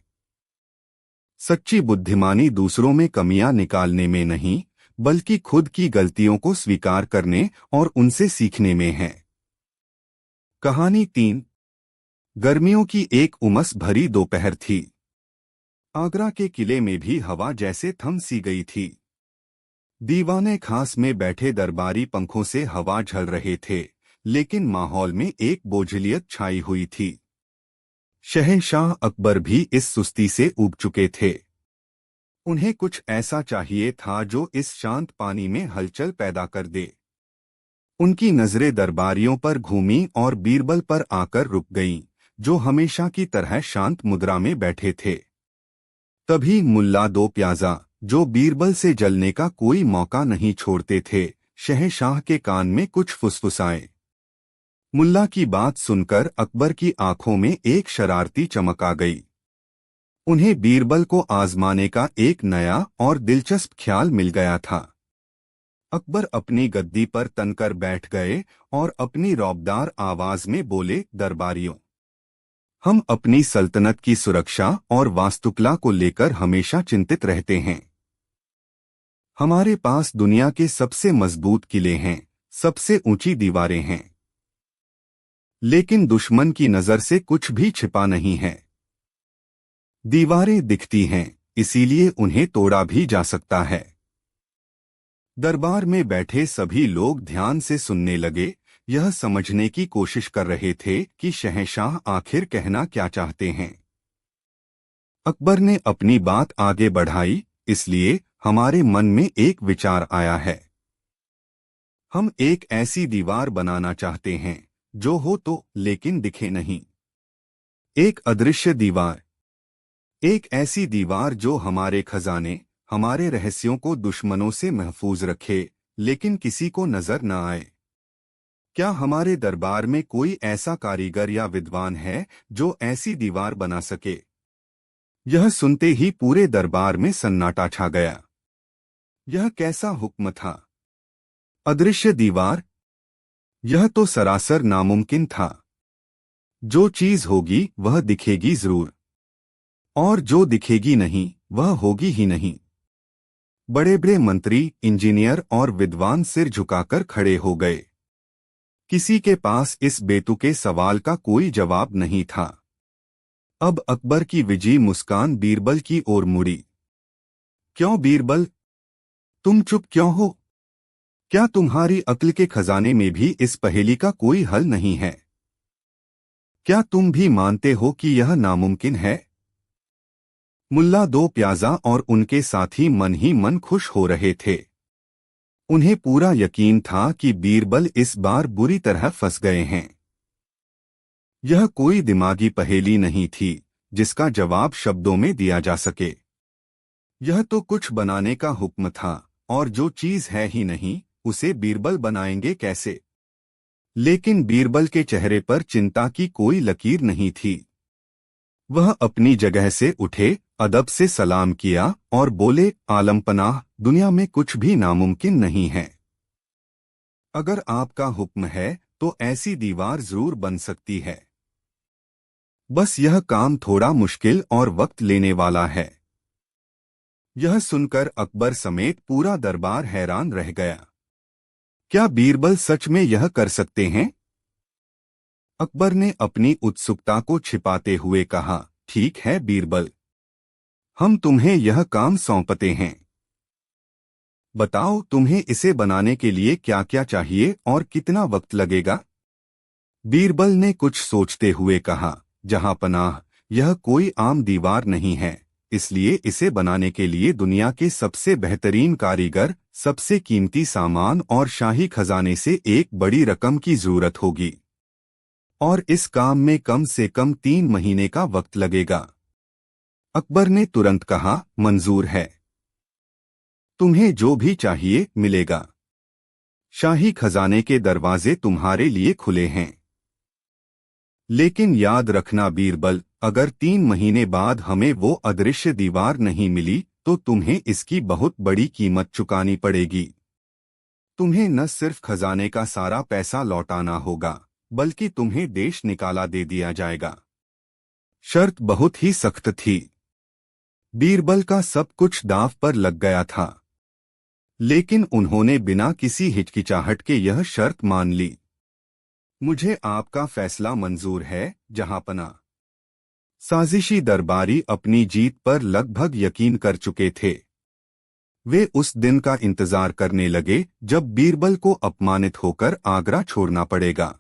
सच्ची बुद्धिमानी दूसरों में कमियां निकालने में नहीं बल्कि खुद की गलतियों को स्वीकार करने और उनसे सीखने में है। कहानी 3। गर्मियों की एक उमस भरी दोपहर थी। आगरा के किले में भी हवा जैसे थम सी गई थी। दीवाने खास में बैठे दरबारी पंखों से हवा झल रहे थे, लेकिन माहौल में एक बोझिलियत छाई हुई थी। शहंशाह अकबर भी इस सुस्ती से ऊब चुके थे। उन्हें कुछ ऐसा चाहिए था जो इस शांत पानी में हलचल पैदा कर दे। उनकी नजरें दरबारियों पर घूमी और बीरबल पर आकर रुक गईं, जो हमेशा की तरह शांत मुद्रा में बैठे थे। तभी मुल्ला दो प्याजा, जो बीरबल से जलने का कोई मौका नहीं छोड़ते थे, शहंशाह के कान में कुछ फुसफुसाए। मुल्ला की बात सुनकर अकबर की आंखों में एक शरारती चमक आ गई। उन्हें बीरबल को आजमाने का एक नया और दिलचस्प ख्याल मिल गया था। अकबर अपनी गद्दी पर तनकर बैठ गए और अपनी रौबदार आवाज में बोले, दरबारियों, हम अपनी सल्तनत की सुरक्षा और वास्तुकला को लेकर हमेशा चिंतित रहते हैं। हमारे पास दुनिया के सबसे मजबूत किले हैं, सबसे ऊंची दीवारें हैं, लेकिन दुश्मन की नजर से कुछ भी छिपा नहीं है। दीवारें दिखती हैं, इसीलिए उन्हें तोड़ा भी जा सकता है। दरबार में बैठे सभी लोग ध्यान से सुनने लगे, यह समझने की कोशिश कर रहे थे कि शहंशाह आखिर कहना क्या चाहते हैं। अकबर ने अपनी बात आगे बढ़ाई, इसलिए हमारे मन में एक विचार आया है। हम एक ऐसी दीवार बनाना चाहते हैं जो हो तो लेकिन दिखे नहीं। एक अदृश्य दीवार, एक ऐसी दीवार जो हमारे खजाने, हमारे रहस्यों को दुश्मनों से महफूज रखे लेकिन किसी को नजर न आए। क्या हमारे दरबार में कोई ऐसा कारीगर या विद्वान है जो ऐसी दीवार बना सके? यह सुनते ही पूरे दरबार में सन्नाटा छा गया। यह कैसा हुक्म था? अदृश्य दीवार? यह तो सरासर नामुमकिन था। जो चीज होगी वह दिखेगी जरूर, और जो दिखेगी नहीं वह होगी ही नहीं। बड़े बड़े मंत्री, इंजीनियर और विद्वान सिर झुकाकर खड़े हो गए। किसी के पास इस बेतुके सवाल का कोई जवाब नहीं था। अब अकबर की विजी मुस्कान बीरबल की ओर मुड़ी। क्यों बीरबल, तुम चुप क्यों हो? क्या तुम्हारी अक्ल के खजाने में भी इस पहेली का कोई हल नहीं है? क्या तुम भी मानते हो कि यह नामुमकिन है? मुल्ला दो प्याजा और उनके साथी मन ही मन खुश हो रहे थे। उन्हें पूरा यकीन था कि बीरबल इस बार बुरी तरह फंस गए हैं। यह कोई दिमागी पहेली नहीं थी जिसका जवाब शब्दों में दिया जा सके। यह तो कुछ बनाने का हुक्म था, और जो चीज है ही नहीं उसे बीरबल बनाएंगे कैसे। लेकिन बीरबल के चेहरे पर चिंता की कोई लकीर नहीं थी। वह अपनी जगह से उठे, अदब से सलाम किया और बोले, आलमपनाह, दुनिया में कुछ भी नामुमकिन नहीं है। अगर आपका हुक्म है तो ऐसी दीवार जरूर बन सकती है। बस यह काम थोड़ा मुश्किल और वक्त लेने वाला है। यह सुनकर अकबर समेत पूरा दरबार हैरान रह गया। क्या बीरबल सच में यह कर सकते हैं? अकबर ने अपनी उत्सुकता को छिपाते हुए कहा, ठीक है बीरबल, हम तुम्हें यह काम सौंपते हैं। बताओ तुम्हें इसे बनाने के लिए क्या क्या चाहिए और कितना वक्त लगेगा। बीरबल ने कुछ सोचते हुए कहा, जहां पनाह, यह कोई आम दीवार नहीं है, इसलिए इसे बनाने के लिए दुनिया के सबसे बेहतरीन कारीगर, सबसे कीमती सामान और शाही खजाने से एक बड़ी रकम की जरूरत होगी। और इस काम में कम से कम 3 महीने का वक्त लगेगा। अकबर ने तुरंत कहा, मंजूर है। तुम्हें जो भी चाहिए मिलेगा। शाही खजाने के दरवाजे तुम्हारे लिए खुले हैं। लेकिन याद रखना बीरबल, अगर 3 महीने बाद हमें वो अदृश्य दीवार नहीं मिली तो तुम्हें इसकी बहुत बड़ी कीमत चुकानी पड़ेगी। तुम्हें न सिर्फ खजाने का सारा पैसा लौटाना होगा, बल्कि तुम्हें देश निकाला दे दिया जाएगा। शर्त बहुत ही सख्त थी। बीरबल का सब कुछ दांव पर लग गया था, लेकिन उन्होंने बिना किसी हिचकिचाहट के यह शर्त मान ली। मुझे आपका फैसला मंजूर है जहांपना। साजिशी दरबारी अपनी जीत पर लगभग यकीन कर चुके थे। वे उस दिन का इंतजार करने लगे जब बीरबल को अपमानित होकर आगरा छोड़ना पड़ेगा।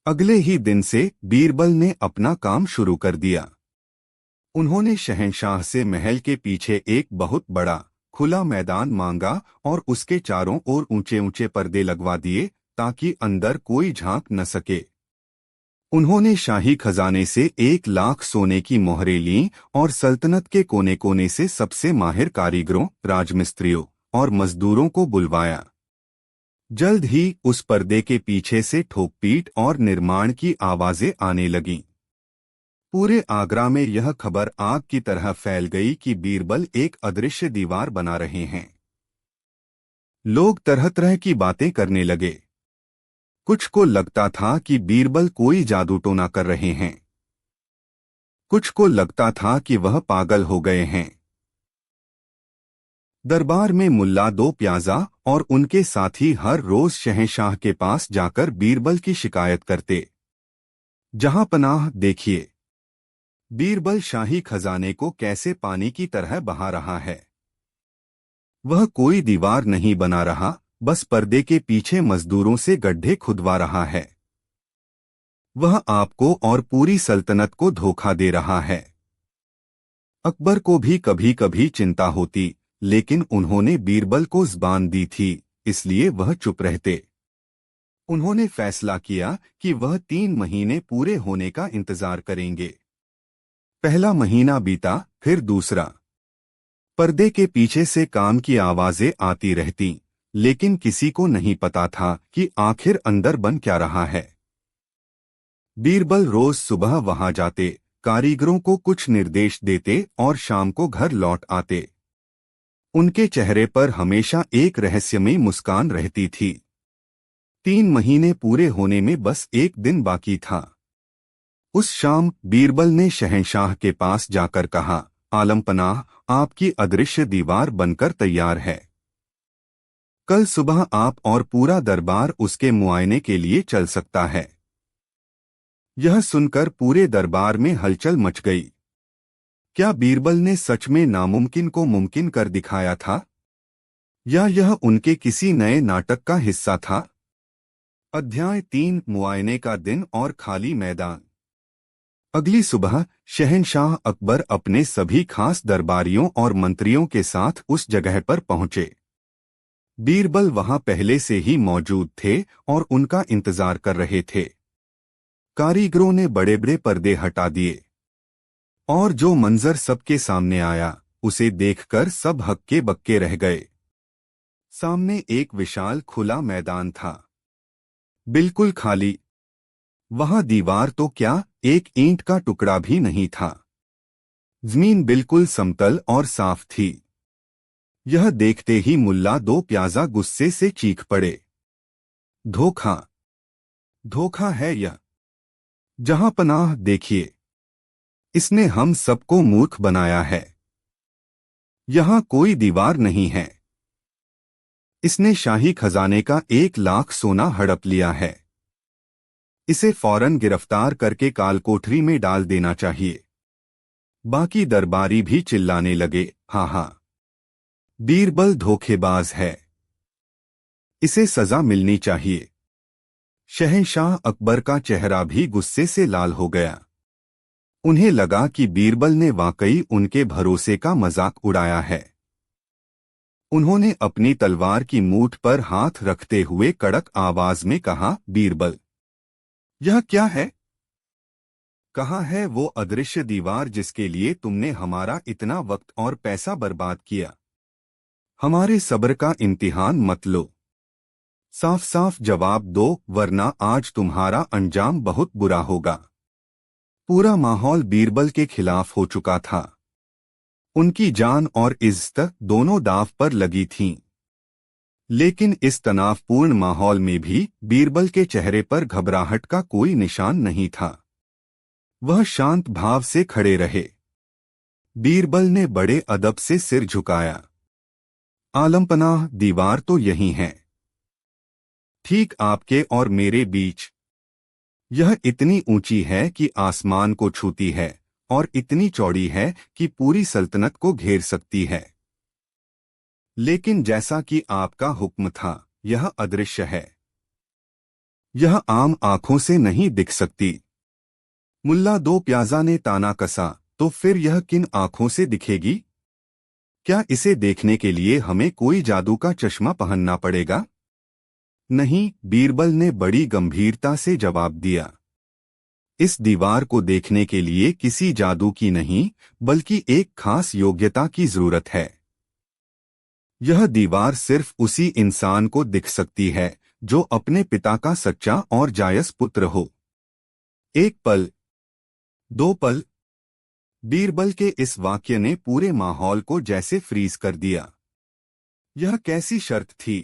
अगले ही दिन से बीरबल ने अपना काम शुरू कर दिया। उन्होंने शहंशाह से महल के पीछे एक बहुत बड़ा खुला मैदान मांगा और उसके चारों ओर ऊंचे ऊंचे पर्दे लगवा दिए ताकि अंदर कोई झांक न सके। उन्होंने शाही खजाने से 1 लाख सोने की मोहरें लीं और सल्तनत के कोने कोने से सबसे माहिर कारीगरों, राजमिस्त्रियों और मजदूरों को बुलवाया। जल्द ही उस पर्दे के पीछे से ठोक-पीट और निर्माण की आवाजें आने लगीं। पूरे आगरा में यह खबर आग की तरह फैल गई कि बीरबल एक अदृश्य दीवार बना रहे हैं। लोग तरह तरह की बातें करने लगे। कुछ को लगता था कि बीरबल कोई जादू टोना कर रहे हैं। कुछ को लगता था कि वह पागल हो गए हैं। दरबार में मुल्ला दो प्याजा और उनके साथी हर रोज शहंशाह के पास जाकर बीरबल की शिकायत करते। जहां पनाह, देखिए, बीरबल शाही खजाने को कैसे पानी की तरह बहा रहा है। वह कोई दीवार नहीं बना रहा, बस पर्दे के पीछे मजदूरों से गड्ढे खुदवा रहा है। वह आपको और पूरी सल्तनत को धोखा दे रहा है। अकबर को भी कभी कभी चिंता होती, लेकिन उन्होंने बीरबल को ज़बान दी थी, इसलिए वह चुप रहते। उन्होंने फैसला किया कि वह 3 महीने पूरे होने का इंतजार करेंगे। पहला महीना बीता, फिर दूसरा। पर्दे के पीछे से काम की आवाजें आती रहतीं, लेकिन किसी को नहीं पता था कि आखिर अंदर बन क्या रहा है। बीरबल रोज सुबह वहां जाते, कारीगरों को कुछ निर्देश देते और शाम को घर लौट आते। उनके चेहरे पर हमेशा एक रहस्यमयी मुस्कान रहती थी। 3 महीने पूरे होने में बस एक दिन बाकी था। उस शाम बीरबल ने शहंशाह के पास जाकर कहा, आलमपनाह, आपकी अदृश्य दीवार बनकर तैयार है। कल सुबह आप और पूरा दरबार उसके मुआयने के लिए चल सकता है। यह सुनकर पूरे दरबार में हलचल मच गई। क्या बीरबल ने सच में नामुमकिन को मुमकिन कर दिखाया था, या यह उनके किसी नए नाटक का हिस्सा था? अध्याय 3, मुआयने का दिन और खाली मैदान। अगली सुबह शहंशाह अकबर अपने सभी खास दरबारियों और मंत्रियों के साथ उस जगह पर पहुंचे। बीरबल वहां पहले से ही मौजूद थे और उनका इंतजार कर रहे थे। कारीगरों ने बड़े बड़े पर्दे हटा दिए और जो मंजर सबके सामने आया उसे देखकर सब हक्के बक्के रह गए। सामने एक विशाल खुला मैदान था, बिल्कुल खाली। वहां दीवार तो क्या, एक ईंट का टुकड़ा भी नहीं था। जमीन बिल्कुल समतल और साफ थी। यह देखते ही मुल्ला दो प्याजा गुस्से से चीख पड़े। धोखा, धोखा है यह। जहां पनाह देखिए, इसने हम सबको मूर्ख बनाया है। यहां कोई दीवार नहीं है। इसने शाही खजाने का 1 लाख सोना हड़प लिया है। इसे फौरन गिरफ्तार करके कालकोठरी में डाल देना चाहिए। बाकी दरबारी भी चिल्लाने लगे, हाँ हाँ, बीरबल धोखेबाज है, इसे सजा मिलनी चाहिए। शहंशाह अकबर का चेहरा भी गुस्से से लाल हो गया। उन्हें लगा कि बीरबल ने वाकई उनके भरोसे का मजाक उड़ाया है। उन्होंने अपनी तलवार की मूठ पर हाथ रखते हुए कड़क आवाज में कहा, बीरबल, यह क्या है? कहाँ है वो अदृश्य दीवार जिसके लिए तुमने हमारा इतना वक्त और पैसा बर्बाद किया? हमारे सब्र का इम्तिहान मत लो। साफ साफ जवाब दो, वरना आज तुम्हारा अंजाम बहुत बुरा होगा। पूरा माहौल बीरबल के खिलाफ हो चुका था। उनकी जान और इज्जत दोनों दांव पर लगी थीं। लेकिन इस तनावपूर्ण माहौल में भी बीरबल के चेहरे पर घबराहट का कोई निशान नहीं था। वह शांत भाव से खड़े रहे। बीरबल ने बड़े अदब से सिर झुकाया। आलमपनाह दीवार तो यही है, ठीक आपके और मेरे बीच। यह इतनी ऊंची है कि आसमान को छूती है और इतनी चौड़ी है कि पूरी सल्तनत को घेर सकती है। लेकिन जैसा कि आपका हुक्म था, यह अदृश्य है। यह आम आंखों से नहीं दिख सकती। मुल्ला दो प्याजा ने ताना कसा, तो फिर यह किन आंखों से दिखेगी? क्या इसे देखने के लिए हमें कोई जादू का चश्मा पहनना पड़ेगा? नहीं, बीरबल ने बड़ी गंभीरता से जवाब दिया। इस दीवार को देखने के लिए किसी जादू की नहीं, बल्कि एक खास योग्यता की जरूरत है। यह दीवार सिर्फ उसी इंसान को दिख सकती है जो अपने पिता का सच्चा और जायज पुत्र हो। 1 पल, 2 पल। बीरबल के इस वाक्य ने पूरे माहौल को जैसे फ्रीज कर दिया। यह कैसी शर्त थी?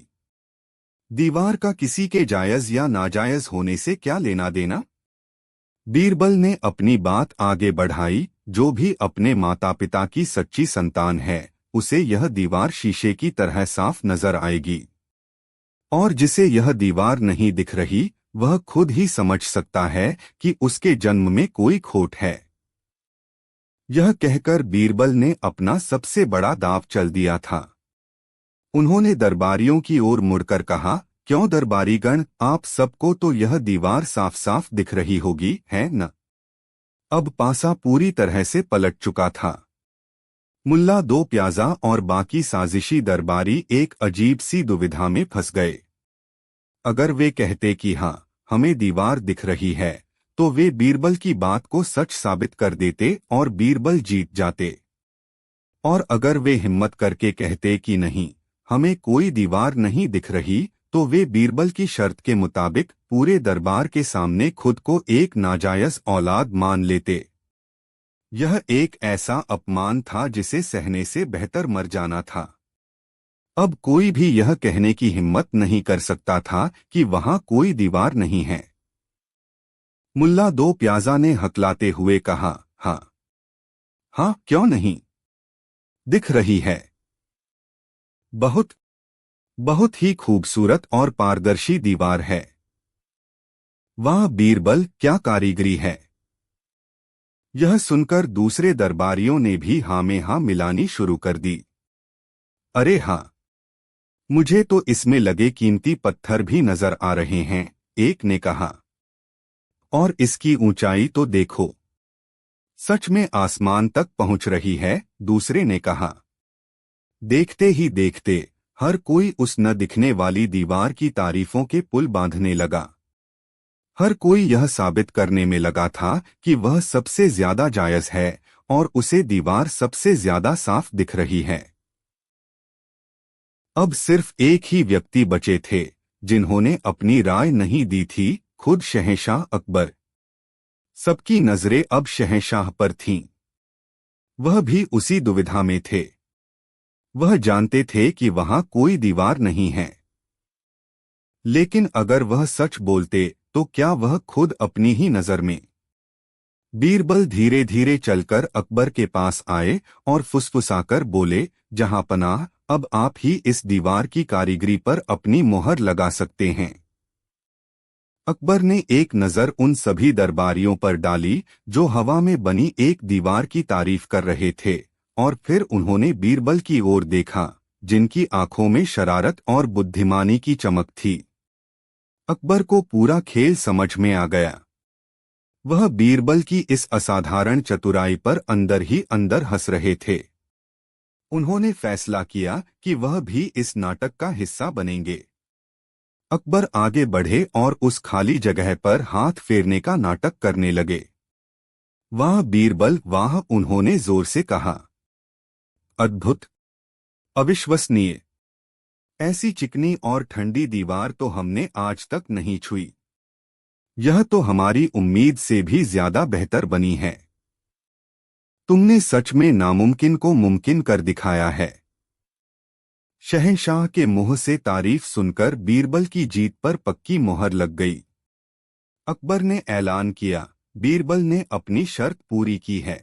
दीवार का किसी के जायज या नाजायज होने से क्या लेना देना? बीरबल ने अपनी बात आगे बढ़ाई, जो भी अपने माता पिता की सच्ची संतान है, उसे यह दीवार शीशे की तरह साफ नजर आएगी। और जिसे यह दीवार नहीं दिख रही, वह खुद ही समझ सकता है कि उसके जन्म में कोई खोट है। यह कहकर बीरबल ने अपना सबसे बड़ा दांव चल दिया था। उन्होंने दरबारियों की ओर मुड़कर कहा, क्यों दरबारीगण, आप सबको तो यह दीवार साफ साफ दिख रही होगी, है न? अब पासा पूरी तरह से पलट चुका था। मुल्ला दो प्याजा और बाकी साजिशी दरबारी एक अजीब सी दुविधा में फंस गए। अगर वे कहते कि हाँ, हमें दीवार दिख रही है, तो वे बीरबल की बात को सच साबित कर देते और बीरबल जीत जाते। और अगर वे हिम्मत करके कहते कि नहीं, हमें कोई दीवार नहीं दिख रही, तो वे बीरबल की शर्त के मुताबिक पूरे दरबार के सामने खुद को एक नाजायज औलाद मान लेते। यह एक ऐसा अपमान था जिसे सहने से बेहतर मर जाना था। अब कोई भी यह कहने की हिम्मत नहीं कर सकता था कि वहां कोई दीवार नहीं है। मुल्ला दो प्याजा ने हकलाते हुए कहा, हाँ हाँ, क्यों नहीं, दिख रही है। बहुत बहुत ही खूबसूरत और पारदर्शी दीवार है। वाह बीरबल, क्या कारीगरी है। यह सुनकर दूसरे दरबारियों ने भी हाँ में हाँ मिलानी शुरू कर दी। अरे हाँ, मुझे तो इसमें लगे कीमती पत्थर भी नजर आ रहे हैं, एक ने कहा। और इसकी ऊंचाई तो देखो, सच में आसमान तक पहुंच रही है, दूसरे ने कहा। देखते ही देखते हर कोई उस न दिखने वाली दीवार की तारीफों के पुल बांधने लगा। हर कोई यह साबित करने में लगा था कि वह सबसे ज्यादा जायज है और उसे दीवार सबसे ज्यादा साफ दिख रही है। अब सिर्फ एक ही व्यक्ति बचे थे जिन्होंने अपनी राय नहीं दी थी, खुद शहंशाह अकबर। सबकी नजरें अब शहंशाह पर थीं। वह भी उसी दुविधा में थे। वह जानते थे कि वहां कोई दीवार नहीं है, लेकिन अगर वह सच बोलते तो क्या वह खुद अपनी ही नजर में। बीरबल धीरे धीरे चलकर अकबर के पास आए और फुसफुसाकर बोले, जहांपनाह, अब आप ही इस दीवार की कारीगरी पर अपनी मोहर लगा सकते हैं। अकबर ने एक नज़र उन सभी दरबारियों पर डाली जो हवा में बनी एक दीवार की तारीफ कर रहे थे, और फिर उन्होंने बीरबल की ओर देखा, जिनकी आंखों में शरारत और बुद्धिमानी की चमक थी। अकबर को पूरा खेल समझ में आ गया। वह बीरबल की इस असाधारण चतुराई पर अंदर ही अंदर हंस रहे थे। उन्होंने फैसला किया कि वह भी इस नाटक का हिस्सा बनेंगे। अकबर आगे बढ़े और उस खाली जगह पर हाथ फेरने का नाटक करने लगे। वाह बीरबल वाह, उन्होंने जोर से कहा। अद्भुत, अविश्वसनीय। ऐसी चिकनी और ठंडी दीवार तो हमने आज तक नहीं छुई। यह तो हमारी उम्मीद से भी ज्यादा बेहतर बनी है। तुमने सच में नामुमकिन को मुमकिन कर दिखाया है। शहंशाह के मुंह से तारीफ सुनकर बीरबल की जीत पर पक्की मोहर लग गई। अकबर ने ऐलान किया, बीरबल ने अपनी शर्त पूरी की है।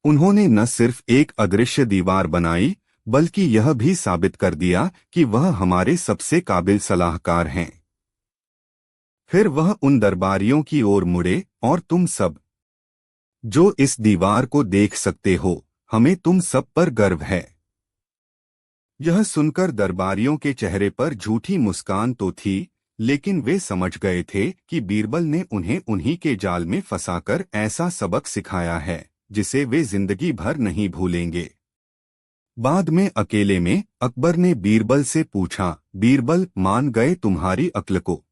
उन्होंने न सिर्फ एक अदृश्य दीवार बनाई, बल्कि यह भी साबित कर दिया कि वह हमारे सबसे काबिल सलाहकार हैं। फिर वह उन दरबारियों की ओर मुड़े, और तुम सब जो इस दीवार को देख सकते हो, हमें तुम सब पर गर्व है। यह सुनकर दरबारियों के चेहरे पर झूठी मुस्कान तो थी, लेकिन वे समझ गए थे कि बीरबल ने उन्हें उन्हीं के जाल में फंसाकर ऐसा सबक सिखाया है जिसे वे जिंदगी भर नहीं भूलेंगे। बाद में अकेले में अकबर ने बीरबल से पूछा, बीरबल, मान गए तुम्हारी अक्ल को,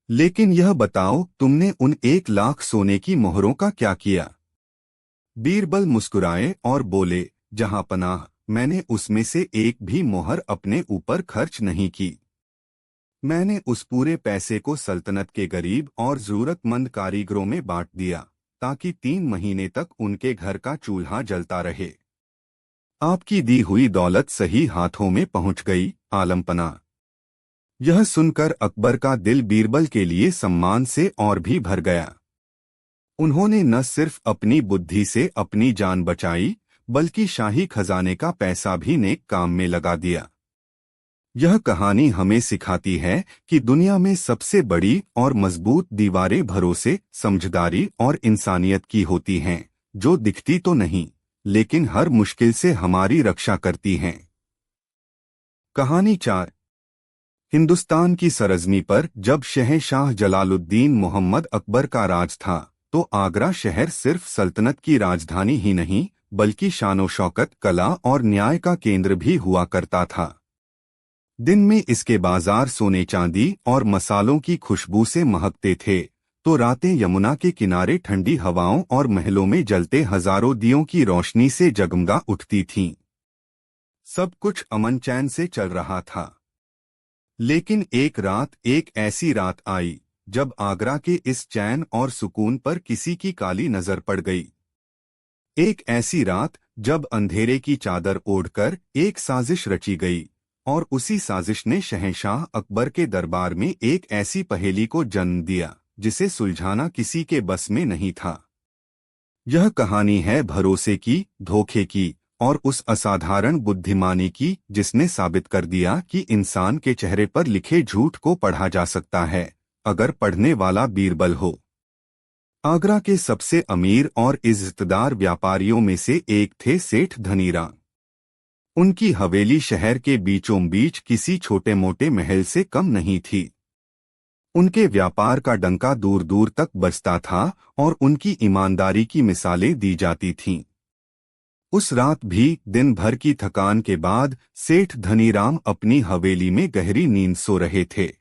लेकिन यह बताओ तुमने उन 1,00,000 सोने की मोहरों का क्या किया? बीरबल मुस्कुराए और बोले, जहांपनाह, मैंने उसमें से एक भी मोहर अपने ऊपर खर्च नहीं की। मैंने उस पूरे पैसे को सल्तनत के गरीब और जरूरतमंद कारीगरों में बांट दिया, ताकि 3 महीने तक उनके घर का चूल्हा जलता रहे। आपकी दी हुई दौलत सही हाथों में पहुंच गई, आलमपना। यह सुनकर अकबर का दिल बीरबल के लिए सम्मान से और भी भर गया। उन्होंने न सिर्फ अपनी बुद्धि से अपनी जान बचाई, बल्कि शाही खजाने का पैसा भी नेक काम में लगा दिया। यह कहानी हमें सिखाती है कि दुनिया में सबसे बड़ी और मजबूत दीवारें भरोसे, समझदारी और इंसानियत की होती हैं, जो दिखती तो नहीं, लेकिन हर मुश्किल से हमारी रक्षा करती हैं। कहानी 4। हिंदुस्तान की सरजमी पर जब शहंशाह जलालुद्दीन मोहम्मद अकबर का राज था, तो आगरा शहर सिर्फ सल्तनत की राजधानी ही नहीं, बल्कि शानो शौकत, कला और न्याय का केंद्र भी हुआ करता था। दिन में इसके बाजार सोने चांदी और मसालों की खुशबू से महकते थे, तो रातें यमुना के किनारे ठंडी हवाओं और महलों में जलते हजारों दियों की रोशनी से जगमगा उठती थीं। सब कुछ अमन चैन से चल रहा था। लेकिन एक ऐसी रात आई जब आगरा के इस चैन और सुकून पर किसी की काली नजर पड़ गई। एक ऐसी रात जब अंधेरे की चादर ओढ़कर एक साजिश रची गई, और उसी साजिश ने शहंशाह अकबर के दरबार में एक ऐसी पहेली को जन्म दिया जिसे सुलझाना किसी के बस में नहीं था। यह कहानी है भरोसे की, धोखे की और उस असाधारण बुद्धिमानी की जिसने साबित कर दिया कि इंसान के चेहरे पर लिखे झूठ को पढ़ा जा सकता है, अगर पढ़ने वाला बीरबल हो। आगरा के सबसे अमीर और इज्जतदार व्यापारियों में से एक थे सेठ धनीराम। उनकी हवेली शहर के बीचों बीच किसी छोटे मोटे महल से कम नहीं थी। उनके व्यापार का डंका दूर दूर तक बजता था और उनकी ईमानदारी की मिसालें दी जाती थीं। उस रात भी दिन भर की थकान के बाद सेठ धनीराम अपनी हवेली में गहरी नींद सो रहे थे।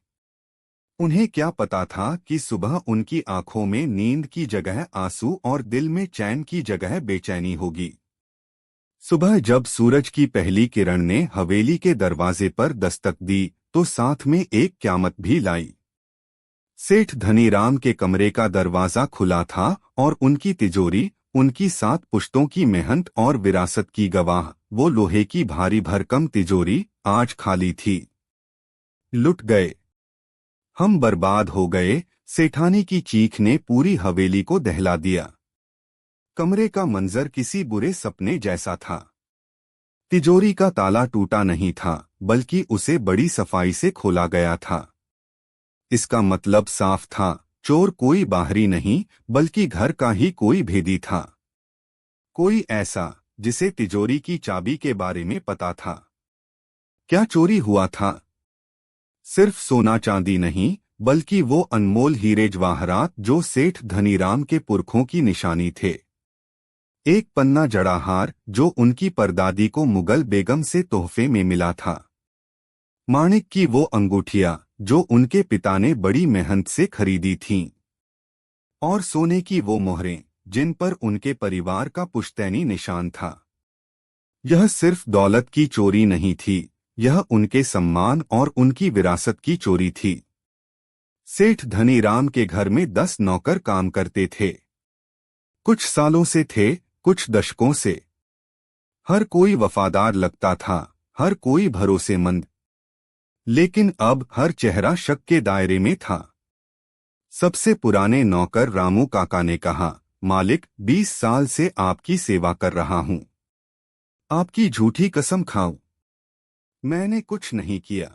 उन्हें क्या पता था कि सुबह उनकी आंखों में नींद की जगह आंसू और दिल में चैन की जगह बेचैनी होगी। सुबह जब सूरज की पहली किरण ने हवेली के दरवाजे पर दस्तक दी तो साथ में एक क्यामत भी लाई। सेठ धनीराम के कमरे का दरवाजा खुला था और उनकी तिजोरी, उनकी 7 पुश्तों की मेहनत और विरासत की गवाह, वो लोहे की भारी भरकम तिजोरी आज खाली थी। लुट गए, हम बर्बाद हो गए, सेठानी की चीख ने पूरी हवेली को दहला दिया। कमरे का मंजर किसी बुरे सपने जैसा था। तिजोरी का ताला टूटा नहीं था, बल्कि उसे बड़ी सफाई से खोला गया था। इसका मतलब साफ था, चोर कोई बाहरी नहीं, बल्कि घर का ही कोई भेदी था। कोई ऐसा जिसे तिजोरी की चाबी के बारे में पता था। क्या चोरी हुआ था? सिर्फ सोना चांदी नहीं, बल्कि वो अनमोल हीरे जवाहरात जो सेठ धनीराम के पुरखों की निशानी थे। एक पन्ना जड़ा हार जो उनकी परदादी को मुगल बेगम से तोहफे में मिला था। माणिक की वो अंगूठियां जो उनके पिता ने बड़ी मेहनत से खरीदी थीं। और सोने की वो मोहरें जिन पर उनके परिवार का पुश्तैनी निशान था। यह सिर्फ दौलत की चोरी नहीं थी, यह उनके सम्मान और उनकी विरासत की चोरी थी। सेठ धनीराम के घर में 10 नौकर काम करते थे। कुछ सालों से थे, कुछ दशकों से। हर कोई वफादार लगता था, हर कोई भरोसेमंद। लेकिन अब हर चेहरा शक के दायरे में था। सबसे पुराने नौकर रामू काका ने कहा, मालिक 20 साल से आपकी सेवा कर रहा हूं। आपकी झूठी कसम खाऊं, मैंने कुछ नहीं किया।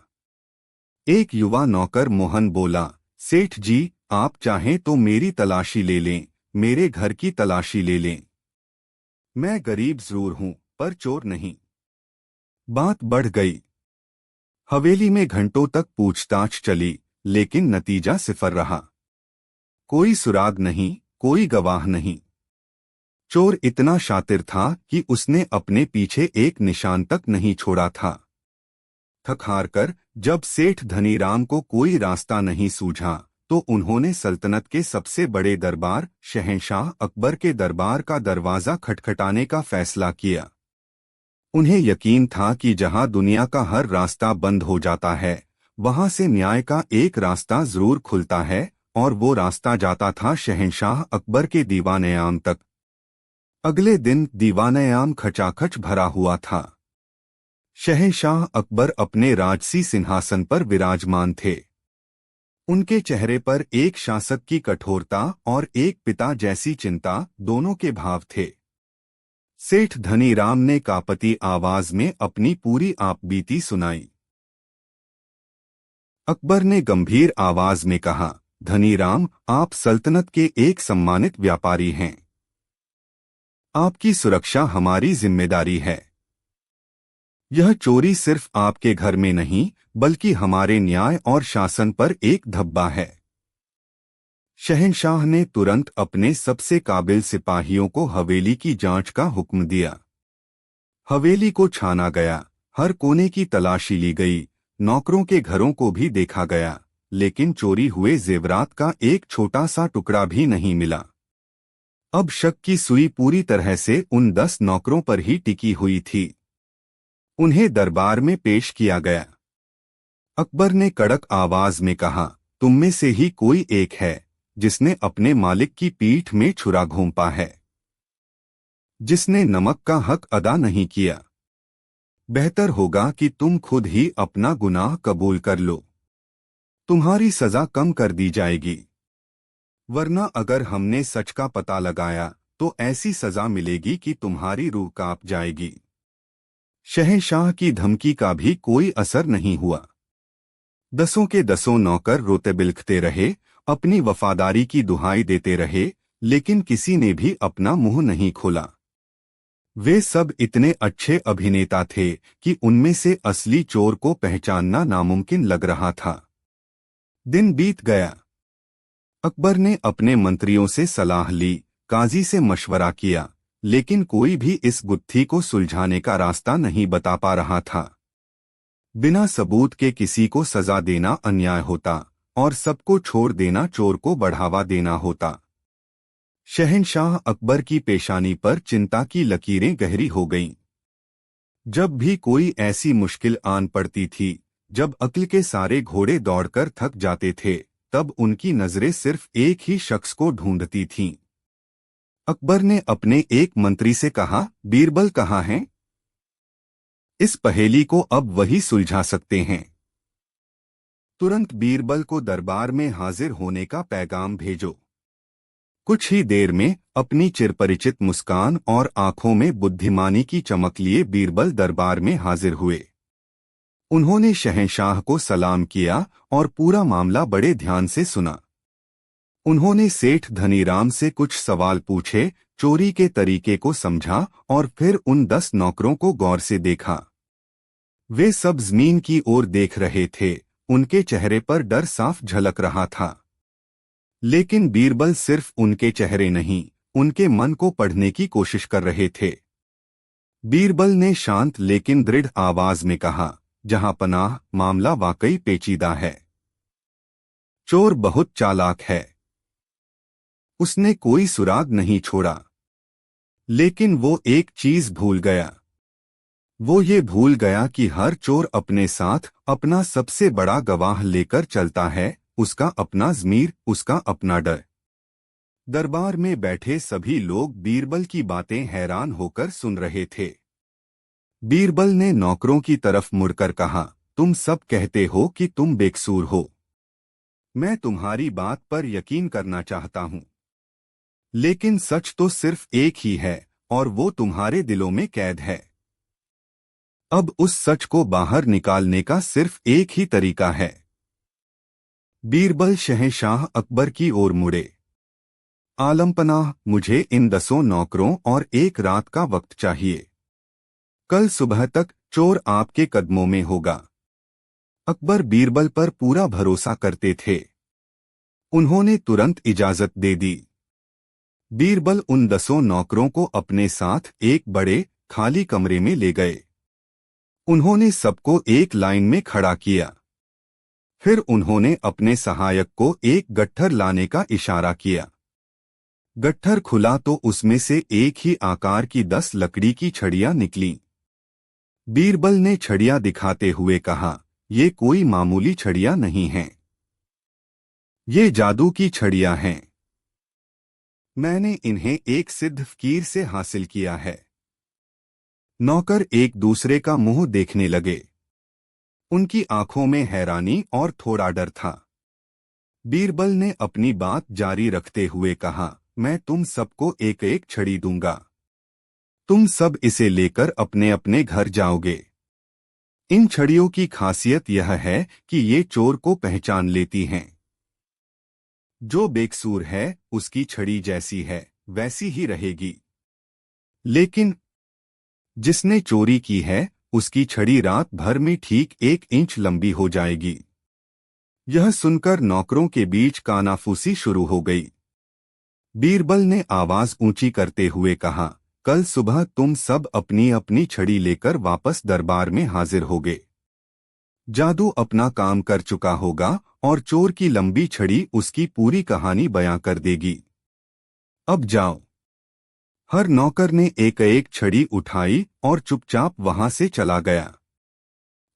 एक युवा नौकर मोहन बोला, सेठ जी, आप चाहें तो मेरी तलाशी ले लें, मेरे घर की तलाशी ले लें। मैं गरीब जरूर हूं, पर चोर नहीं। बात बढ़ गई। हवेली में घंटों तक पूछताछ चली, लेकिन नतीजा सिफर रहा। कोई सुराग नहीं, कोई गवाह नहीं। चोर इतना शातिर था कि उसने अपने पीछे एक निशान तक नहीं छोड़ा था। थक हार कर जब सेठ धनीराम को कोई रास्ता नहीं सूझा, तो उन्होंने सल्तनत के सबसे बड़े दरबार शहंशाह अकबर के दरबार का दरवाजा खटखटाने का फैसला किया। उन्हें यकीन था कि जहां दुनिया का हर रास्ता बंद हो जाता है, वहां से न्याय का एक रास्ता जरूर खुलता है, और वो रास्ता जाता था शहंशाह अकबर के दीवान-ए-आम तक। अगले दिन दीवान-ए-आम खचाखच भरा हुआ था। शहंशाह अकबर अपने राजसी सिंहासन पर विराजमान थे। उनके चेहरे पर एक शासक की कठोरता और एक पिता जैसी चिंता, दोनों के भाव थे। सेठ धनीराम ने कापती आवाज में अपनी पूरी आपबीती सुनाई। अकबर ने गंभीर आवाज में कहा, धनीराम, आप सल्तनत के एक सम्मानित व्यापारी हैं। आपकी सुरक्षा हमारी जिम्मेदारी है। यह चोरी सिर्फ आपके घर में नहीं, बल्कि हमारे न्याय और शासन पर एक धब्बा है। शहंशाह ने तुरंत अपने सबसे काबिल सिपाहियों को हवेली की जांच का हुक्म दिया। हवेली को छाना गया, हर कोने की तलाशी ली गई, नौकरों के घरों को भी देखा गया, लेकिन चोरी हुए जेवरात का एक छोटा सा टुकड़ा भी नहीं मिला। अब शक की सुई पूरी तरह से उन 10 नौकरों पर ही टिकी हुई थी। उन्हें दरबार में पेश किया गया। अकबर ने कड़क आवाज में कहा, तुम में से ही कोई एक है जिसने अपने मालिक की पीठ में छुरा घोंपा है, जिसने नमक का हक अदा नहीं किया। बेहतर होगा कि तुम खुद ही अपना गुनाह कबूल कर लो। तुम्हारी सजा कम कर दी जाएगी, वरना अगर हमने सच का पता लगाया तो ऐसी सजा मिलेगी कि तुम्हारी रूह कांप जाएगी। शहंशाह की धमकी का भी कोई असर नहीं हुआ। 10 के 10 नौकर रोते बिलखते रहे, अपनी वफादारी की दुहाई देते रहे, लेकिन किसी ने भी अपना मुंह नहीं खोला। वे सब इतने अच्छे अभिनेता थे कि उनमें से असली चोर को पहचानना नामुमकिन लग रहा था। दिन बीत गया। अकबर ने अपने मंत्रियों से सलाह ली, काजी से मशवरा किया, लेकिन कोई भी इस गुत्थी को सुलझाने का रास्ता नहीं बता पा रहा था। बिना सबूत के किसी को सजा देना अन्याय होता और सबको छोड़ देना चोर को बढ़ावा देना होता। शहंशाह अकबर की पेशानी पर चिंता की लकीरें गहरी हो गईं। जब भी कोई ऐसी मुश्किल आन पड़ती थी, जब अक्ल के सारे घोड़े दौड़कर थक जाते थे, तब उनकी नजरें सिर्फ एक ही शख्स को ढूंढती थीं। अकबर ने अपने एक मंत्री से कहा, बीरबल कहाँ हैं? इस पहेली को अब वही सुलझा सकते हैं। तुरंत बीरबल को दरबार में हाजिर होने का पैगाम भेजो। कुछ ही देर में अपनी चिरपरिचित मुस्कान और आंखों में बुद्धिमानी की चमक लिए बीरबल दरबार में हाजिर हुए। उन्होंने शहंशाह को सलाम किया और पूरा मामला बड़े ध्यान से सुना। उन्होंने सेठ धनीराम से कुछ सवाल पूछे, चोरी के तरीके को समझा और फिर उन 10 नौकरों को गौर से देखा। वे सब जमीन की ओर देख रहे थे, उनके चेहरे पर डर साफ झलक रहा था। लेकिन बीरबल सिर्फ उनके चेहरे नहीं, उनके मन को पढ़ने की कोशिश कर रहे थे। बीरबल ने शांत लेकिन दृढ़ आवाज में कहा, जहां पनाह, मामला वाकई पेचीदा है। चोर बहुत चालाक है। उसने कोई सुराग नहीं छोड़ा। लेकिन वो एक चीज भूल गया। वो ये भूल गया कि हर चोर अपने साथ अपना सबसे बड़ा गवाह लेकर चलता है, उसका अपना ज़मीर, उसका अपना डर। दरबार में बैठे सभी लोग बीरबल की बातें हैरान होकर सुन रहे थे। बीरबल ने नौकरों की तरफ मुड़कर कहा, तुम सब कहते हो कि तुम बेकसूर हो। मैं तुम्हारी बात पर यकीन करना चाहता हूं। लेकिन सच तो सिर्फ एक ही है और वो तुम्हारे दिलों में कैद है। अब उस सच को बाहर निकालने का सिर्फ एक ही तरीका है। बीरबल शहंशाह अकबर की ओर मुड़े। आलमपनाह, मुझे इन 10 नौकरों और एक रात का वक्त चाहिए। कल सुबह तक चोर आपके कदमों में होगा। अकबर बीरबल पर पूरा भरोसा करते थे। उन्होंने तुरंत इजाजत दे दी। बीरबल उन 10 नौकरों को अपने साथ एक बड़े खाली कमरे में ले गए। उन्होंने सबको एक लाइन में खड़ा किया। फिर उन्होंने अपने सहायक को एक गट्ठर लाने का इशारा किया। गट्ठर खुला तो उसमें से एक ही आकार की 10 लकड़ी की छड़ियां निकलीं। बीरबल ने छड़ियां दिखाते हुए कहा, ये कोई मामूली छड़ियां नहीं हैं। ये जादू की छड़ियां हैं। मैंने इन्हें एक सिद्ध फकीर से हासिल किया है। नौकर एक दूसरे का मुंह देखने लगे। उनकी आंखों में हैरानी और थोड़ा डर था। बीरबल ने अपनी बात जारी रखते हुए कहा, मैं तुम सबको एक एक छड़ी दूंगा। तुम सब इसे लेकर अपने अपने घर जाओगे। इन छड़ियों की खासियत यह है कि ये चोर को पहचान लेती हैं। जो बेकसूर है उसकी छड़ी जैसी है वैसी ही रहेगी। लेकिन जिसने चोरी की है उसकी छड़ी रात भर में ठीक 1 इंच लंबी हो जाएगी। यह सुनकर नौकरों के बीच कानाफूसी शुरू हो गई। बीरबल ने आवाज ऊंची करते हुए कहा, कल सुबह तुम सब अपनी अपनी छड़ी लेकर वापस दरबार में हाजिर होगे। जादू अपना काम कर चुका होगा और चोर की लंबी छड़ी उसकी पूरी कहानी बयां कर देगी। अब जाओ। हर नौकर ने एक एक छड़ी उठाई और चुपचाप वहां से चला गया।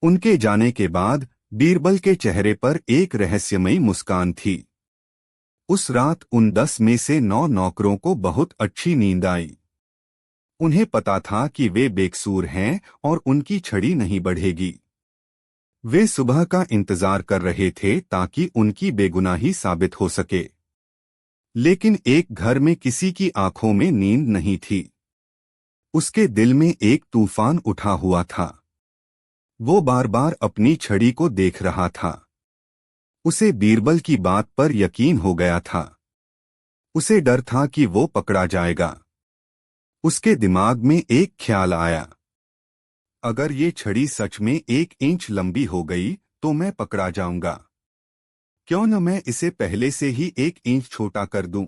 उनके जाने के बाद बीरबल के चेहरे पर एक रहस्यमयी मुस्कान थी। उस रात उन 10 में से 9 नौकरों को बहुत अच्छी नींद आई। उन्हें पता था कि वे बेकसूर हैं और उनकी छड़ी नहीं बढ़ेगी। वे सुबह का इंतजार कर रहे थे ताकि उनकी बेगुनाही साबित हो सके। लेकिन एक घर में किसी की आंखों में नींद नहीं थी। उसके दिल में एक तूफान उठा हुआ था। वो बार बार अपनी छड़ी को देख रहा था। उसे बीरबल की बात पर यकीन हो गया था। उसे डर था कि वो पकड़ा जाएगा। उसके दिमाग में एक ख्याल आया, अगर ये छड़ी सच में 1 इंच लंबी हो गई तो मैं पकड़ा जाऊंगा। क्यों न मैं इसे पहले से ही 1 इंच छोटा कर दूं,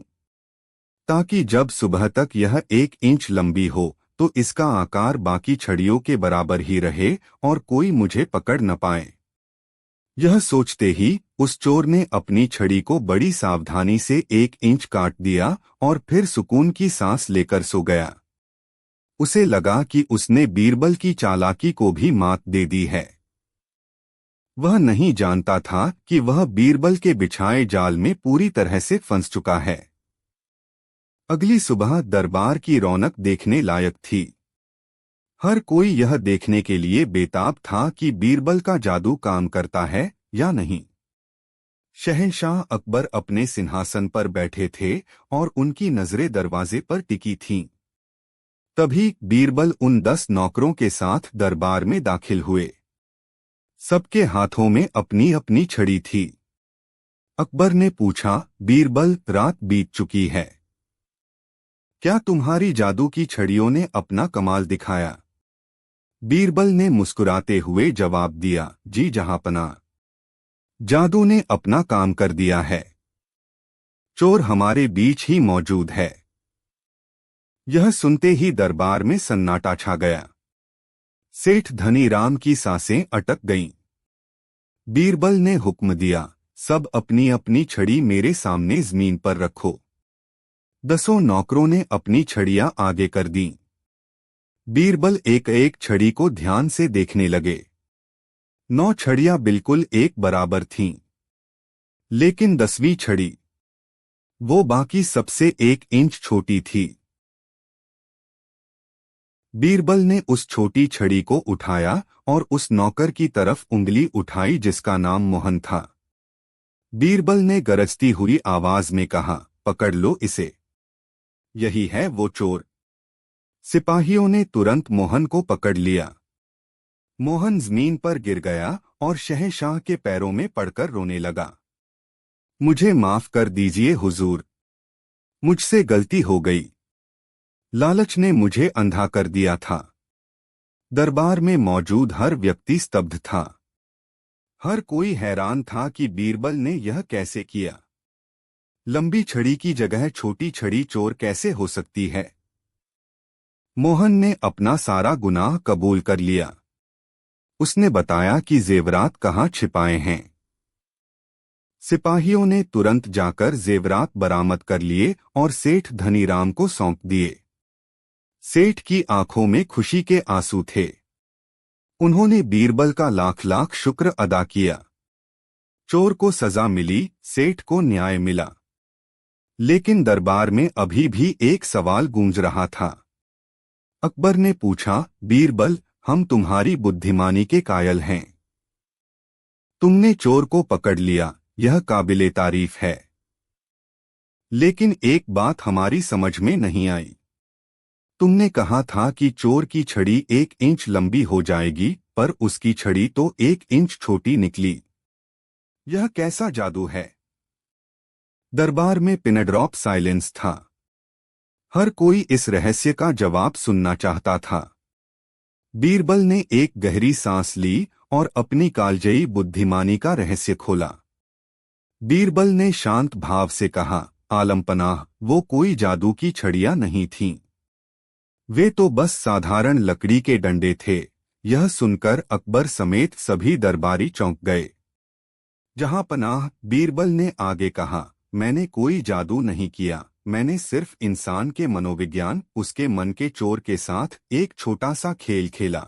ताकि जब सुबह तक यह 1 इंच लंबी हो तो इसका आकार बाकी छड़ियों के बराबर ही रहे और कोई मुझे पकड़ न पाए। यह सोचते ही उस चोर ने अपनी छड़ी को बड़ी सावधानी से 1 इंच काट दिया और फिर सुकून की सांस लेकर सो गया। उसे लगा कि उसने बीरबल की चालाकी को भी मात दे दी है। वह नहीं जानता था कि वह बीरबल के बिछाए जाल में पूरी तरह से फंस चुका है। अगली सुबह दरबार की रौनक देखने लायक थी। हर कोई यह देखने के लिए बेताब था कि बीरबल का जादू काम करता है या नहीं। शहंशाह अकबर अपने सिंहासन पर बैठे थे और उनकी नजरें दरवाजे पर टिकी थीं। तभी बीरबल उन 10 नौकरों के साथ दरबार में दाखिल हुए। सबके हाथों में अपनी अपनी छड़ी थी। अकबर ने पूछा, बीरबल, रात बीत चुकी है, क्या तुम्हारी जादू की छड़ियों ने अपना कमाल दिखाया? बीरबल ने मुस्कुराते हुए जवाब दिया, जी जहांपनाह, जादू ने अपना काम कर दिया है। चोर हमारे बीच ही मौजूद है। यह सुनते ही दरबार में सन्नाटा छा गया। सेठ धनीराम की सांसें अटक गईं। बीरबल ने हुक्म दिया, सब अपनी अपनी छड़ी मेरे सामने जमीन पर रखो। 10 नौकरों ने अपनी छड़ियां आगे कर दीं। बीरबल एक एक छड़ी को ध्यान से देखने लगे। 9 छड़ियां बिल्कुल एक बराबर थीं, लेकिन 10वीं छड़ी, वो बाकी सबसे 1 इंच छोटी थी। बीरबल ने उस छोटी छड़ी को उठाया और उस नौकर की तरफ उंगली उठाई जिसका नाम मोहन था। बीरबल ने गरजती हुई आवाज में कहा, पकड़ लो इसे, यही है वो चोर। सिपाहियों ने तुरंत मोहन को पकड़ लिया। मोहन जमीन पर गिर गया और शहंशाह के पैरों में पड़कर रोने लगा। मुझे माफ कर दीजिए हुजूर, मुझसे गलती हो गई। लालच ने मुझे अंधा कर दिया था। दरबार में मौजूद हर व्यक्ति स्तब्ध था। हर कोई हैरान था कि बीरबल ने यह कैसे किया। लंबी छड़ी की जगह छोटी छड़ी चोर कैसे हो सकती है? मोहन ने अपना सारा गुनाह कबूल कर लिया। उसने बताया कि जेवरात कहाँ छिपाए हैं। सिपाहियों ने तुरंत जाकर जेवरात बरामद कर लिए और सेठ धनीराम को सौंप दिए। सेठ की आंखों में खुशी के आंसू थे। उन्होंने बीरबल का लाख लाख शुक्र अदा किया। चोर को सजा मिली, सेठ को न्याय मिला। लेकिन दरबार में अभी भी एक सवाल गूंज रहा था। अकबर ने पूछा, बीरबल, हम तुम्हारी बुद्धिमानी के कायल हैं। तुमने चोर को पकड़ लिया, यह काबिले तारीफ है। लेकिन एक बात हमारी समझ में नहीं आई। तुमने कहा था कि चोर की छड़ी 1 इंच लंबी हो जाएगी, पर उसकी छड़ी तो 1 इंच छोटी निकली। यह कैसा जादू है? दरबार में पिनड्रॉप साइलेंस था। हर कोई इस रहस्य का जवाब सुनना चाहता था। बीरबल ने एक गहरी सांस ली और अपनी कालजयी बुद्धिमानी का रहस्य खोला। बीरबल ने शांत भाव से कहा, आलमपनाह, वो कोई जादू की छड़ियां नहीं थीं। वे तो बस साधारण लकड़ी के डंडे थे। यह सुनकर अकबर समेत सभी दरबारी चौंक गए। जहांपनाह, बीरबल ने आगे कहा, मैंने कोई जादू नहीं किया, मैंने सिर्फ इंसान के मनोविज्ञान, उसके मन के चोर के साथ एक छोटा सा खेल खेला।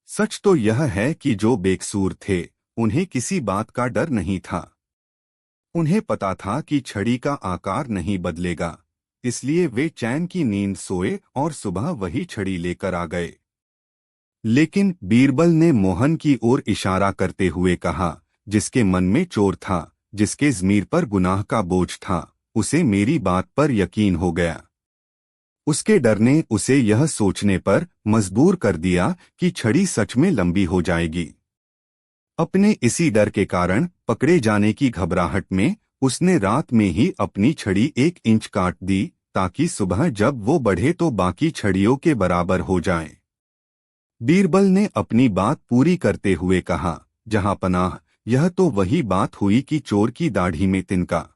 सच तो यह है कि जो बेकसूर थे, उन्हें किसी बात का डर नहीं था। उन्हें पता था कि छड़ी का आकार नहीं बदलेगा, इसलिए वे चैन की नींद सोए और सुबह वही छड़ी लेकर आ गए। लेकिन बीरबल ने मोहन की ओर इशारा करते हुए कहा, जिसके मन में चोर था, जिसके ज़मीर पर गुनाह का बोझ था, उसे मेरी बात पर यकीन हो गया। उसके डर ने उसे यह सोचने पर मजबूर कर दिया कि छड़ी सच में लंबी हो जाएगी। अपने इसी डर के कारण पकड़े जाने की घबराहट में उसने रात में ही अपनी छड़ी 1 इंच काट दी, ताकि सुबह जब वो बढ़े तो बाकी छड़ियों के बराबर हो जाए। बीरबल ने अपनी बात पूरी करते हुए कहा, जहांपनाह, यह तो वही बात हुई कि चोर की दाढ़ी में तिनका।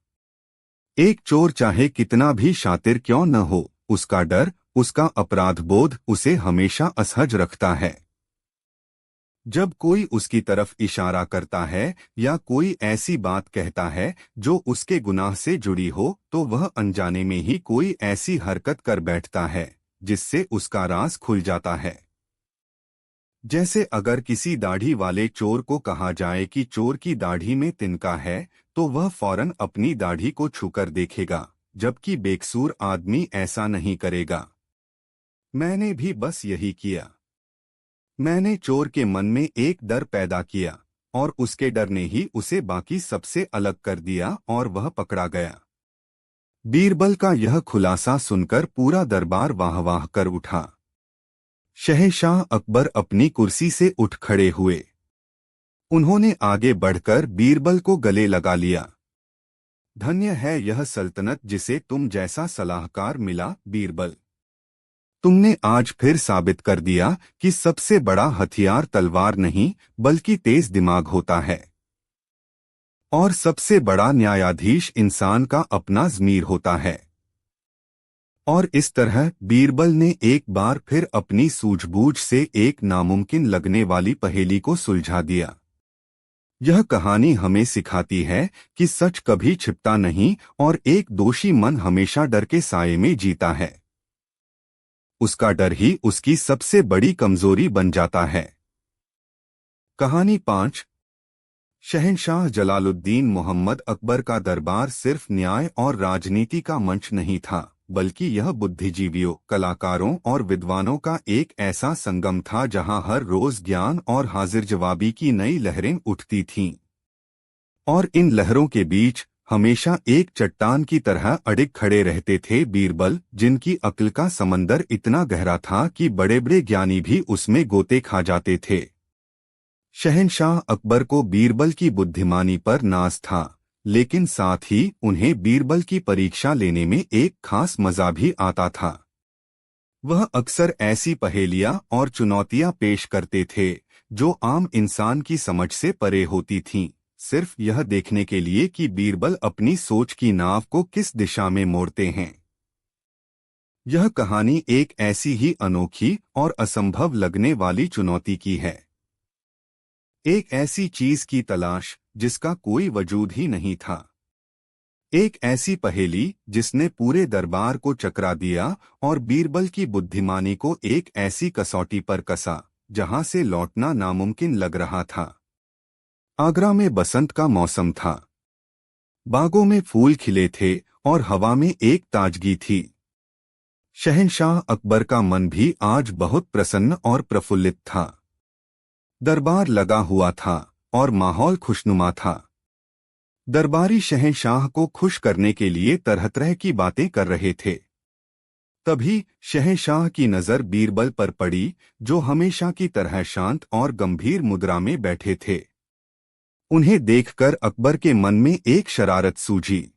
एक चोर चाहे कितना भी शातिर क्यों न हो, उसका डर, उसका अपराध बोध उसे हमेशा असहज रखता है। जब कोई उसकी तरफ इशारा करता है या कोई ऐसी बात कहता है जो उसके गुनाह से जुड़ी हो, तो वह अनजाने में ही कोई ऐसी हरकत कर बैठता है जिससे उसका राज खुल जाता है। जैसे अगर किसी दाढ़ी वाले चोर को कहा जाए कि चोर की दाढ़ी में तिनका है, तो वह फौरन अपनी दाढ़ी को छूकर देखेगा, जबकि बेकसूर आदमी ऐसा नहीं करेगा। मैंने भी बस यही किया। मैंने चोर के मन में एक डर पैदा किया और उसके डर ने ही उसे बाकी सबसे अलग कर दिया और वह पकड़ा गया। बीरबल का यह खुलासा सुनकर पूरा दरबार वाह वाह कर उठा। शहंशाह अकबर अपनी कुर्सी से उठ खड़े हुए। उन्होंने आगे बढ़कर बीरबल को गले लगा लिया। धन्य है यह सल्तनत जिसे तुम जैसा सलाहकार मिला बीरबल। तुमने आज फिर साबित कर दिया कि सबसे बड़ा हथियार तलवार नहीं बल्कि तेज दिमाग होता है, और सबसे बड़ा न्यायाधीश इंसान का अपना ज़मीर होता है। और इस तरह बीरबल ने एक बार फिर अपनी सूझबूझ से एक नामुमकिन लगने वाली पहेली को सुलझा दिया। यह कहानी हमें सिखाती है कि सच कभी छिपता नहीं और एक दोषी मन हमेशा डर के साये में जीता है। उसका डर ही उसकी सबसे बड़ी कमजोरी बन जाता है। कहानी 5। शहंशाह जलालुद्दीन मोहम्मद अकबर का दरबार सिर्फ न्याय और राजनीति का मंच नहीं था, बल्कि यह बुद्धिजीवियों, कलाकारों और विद्वानों का एक ऐसा संगम था जहां हर रोज ज्ञान और हाजिर जवाबी की नई लहरें उठती थीं। और इन लहरों के बीच हमेशा एक चट्टान की तरह अडिग खड़े रहते थे बीरबल, जिनकी अक्ल का समंदर इतना गहरा था कि बड़े बड़े ज्ञानी भी उसमें गोते खा जाते थे। शहंशाह अकबर को बीरबल की बुद्धिमानी पर नाज था, लेकिन साथ ही उन्हें बीरबल की परीक्षा लेने में एक खास मजा भी आता था। वह अक्सर ऐसी पहेलियां और चुनौतियां पेश करते थे जो आम इंसान की समझ से परे होती थीं, सिर्फ यह देखने के लिए कि बीरबल अपनी सोच की नाव को किस दिशा में मोड़ते हैं। यह कहानी एक ऐसी ही अनोखी और असंभव लगने वाली चुनौती की है। एक ऐसी चीज की तलाश जिसका कोई वजूद ही नहीं था। एक ऐसी पहेली जिसने पूरे दरबार को चकरा दिया और बीरबल की बुद्धिमानी को एक ऐसी कसौटी पर कसा जहां से लौटना नामुमकिन लग रहा था। आगरा में बसंत का मौसम था। बागों में फूल खिले थे और हवा में एक ताजगी थी। शहंशाह अकबर का मन भी आज बहुत प्रसन्न और प्रफुल्लित था। दरबार लगा हुआ था और माहौल खुशनुमा था। दरबारी शहंशाह को खुश करने के लिए तरह तरह की बातें कर रहे थे। तभी शहंशाह की नजर बीरबल पर पड़ी, जो हमेशा की तरह शांत और गंभीर मुद्रा में बैठे थे। उन्हें देखकर अकबर के मन में एक शरारत सूझी।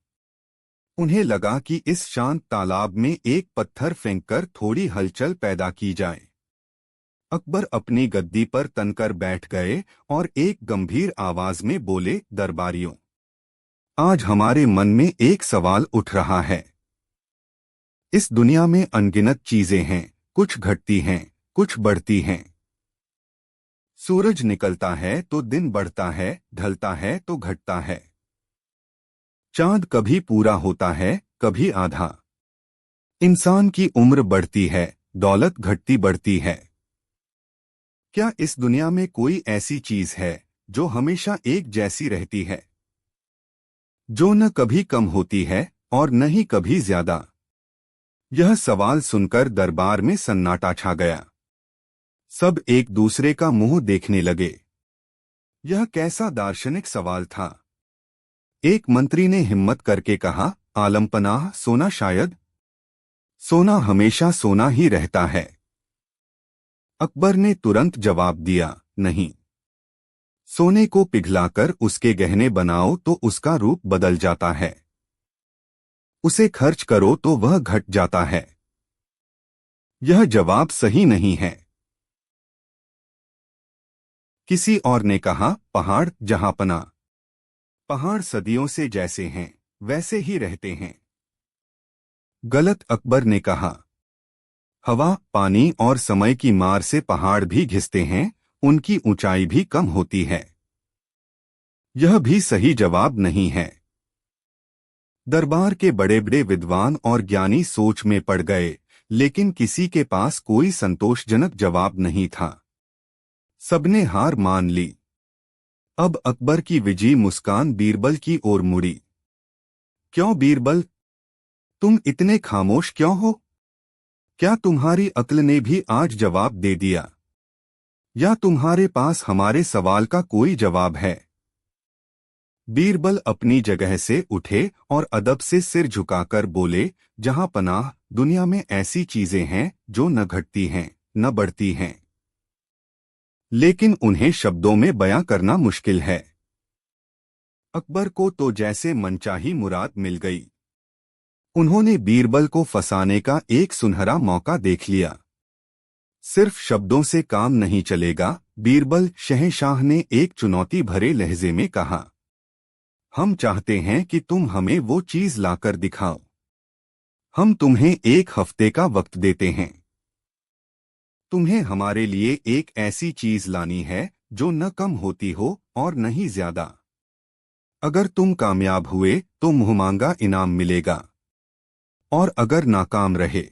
उन्हें लगा कि इस शांत तालाब में एक पत्थर फेंककर थोड़ी हलचल पैदा की जाए। अकबर अपनी गद्दी पर तनकर बैठ गए और एक गंभीर आवाज में बोले, दरबारियों, आज हमारे मन में एक सवाल उठ रहा है। इस दुनिया में अनगिनत चीजें हैं, कुछ घटती हैं, कुछ बढ़ती हैं। सूरज निकलता है तो दिन बढ़ता है, ढलता है तो घटता है। चांद कभी पूरा होता है, कभी आधा। इंसान की उम्र बढ़ती है, दौलत घटती बढ़ती है। क्या इस दुनिया में कोई ऐसी चीज है जो हमेशा एक जैसी रहती है, जो न कभी कम होती है और न ही कभी ज्यादा? यह सवाल सुनकर दरबार में सन्नाटा छा गया। सब एक दूसरे का मुंह देखने लगे। यह कैसा दार्शनिक सवाल था? एक मंत्री ने हिम्मत करके कहा, आलमपनाह, सोना शायद। सोना हमेशा सोना ही रहता है। अकबर ने तुरंत जवाब दिया, नहीं। सोने को पिघलाकर उसके गहने बनाओ तो उसका रूप बदल जाता है। उसे खर्च करो तो वह घट जाता है। यह जवाब सही नहीं है। किसी और ने कहा, पहाड़ जहांपना। पहाड़ सदियों से जैसे हैं वैसे ही रहते हैं। गलत, अकबर ने कहा। हवा, पानी और समय की मार से पहाड़ भी घिसते हैं, उनकी ऊंचाई भी कम होती है। यह भी सही जवाब नहीं है। दरबार के बड़े बड़े विद्वान और ज्ञानी सोच में पड़ गए, लेकिन किसी के पास कोई संतोषजनक जवाब नहीं था। सबने हार मान ली। अब अकबर की विजयी मुस्कान बीरबल की ओर मुड़ी। क्यों बीरबल, तुम इतने खामोश क्यों हो? क्या तुम्हारी अक्ल ने भी आज जवाब दे दिया? या तुम्हारे पास हमारे सवाल का कोई जवाब है? बीरबल अपनी जगह से उठे और अदब से सिर झुकाकर बोले, जहां पनाह, दुनिया में ऐसी चीजें हैं जो न घटती हैं न बढ़ती हैं, लेकिन उन्हें शब्दों में बयां करना मुश्किल है। अकबर को तो जैसे मनचाही मुराद मिल गई। उन्होंने बीरबल को फंसाने का एक सुनहरा मौका देख लिया। सिर्फ शब्दों से काम नहीं चलेगा, बीरबल, शहंशाह ने एक चुनौती भरे लहजे में कहा। हम चाहते हैं कि तुम हमें वो चीज लाकर दिखाओ। हम तुम्हें 1 हफ्ते का वक्त देते हैं। तुम्हें हमारे लिए एक ऐसी चीज लानी है जो न कम होती हो और न ही ज्यादा। अगर तुम कामयाब हुए तो मुहमांगा इनाम मिलेगा, और अगर नाकाम रहे।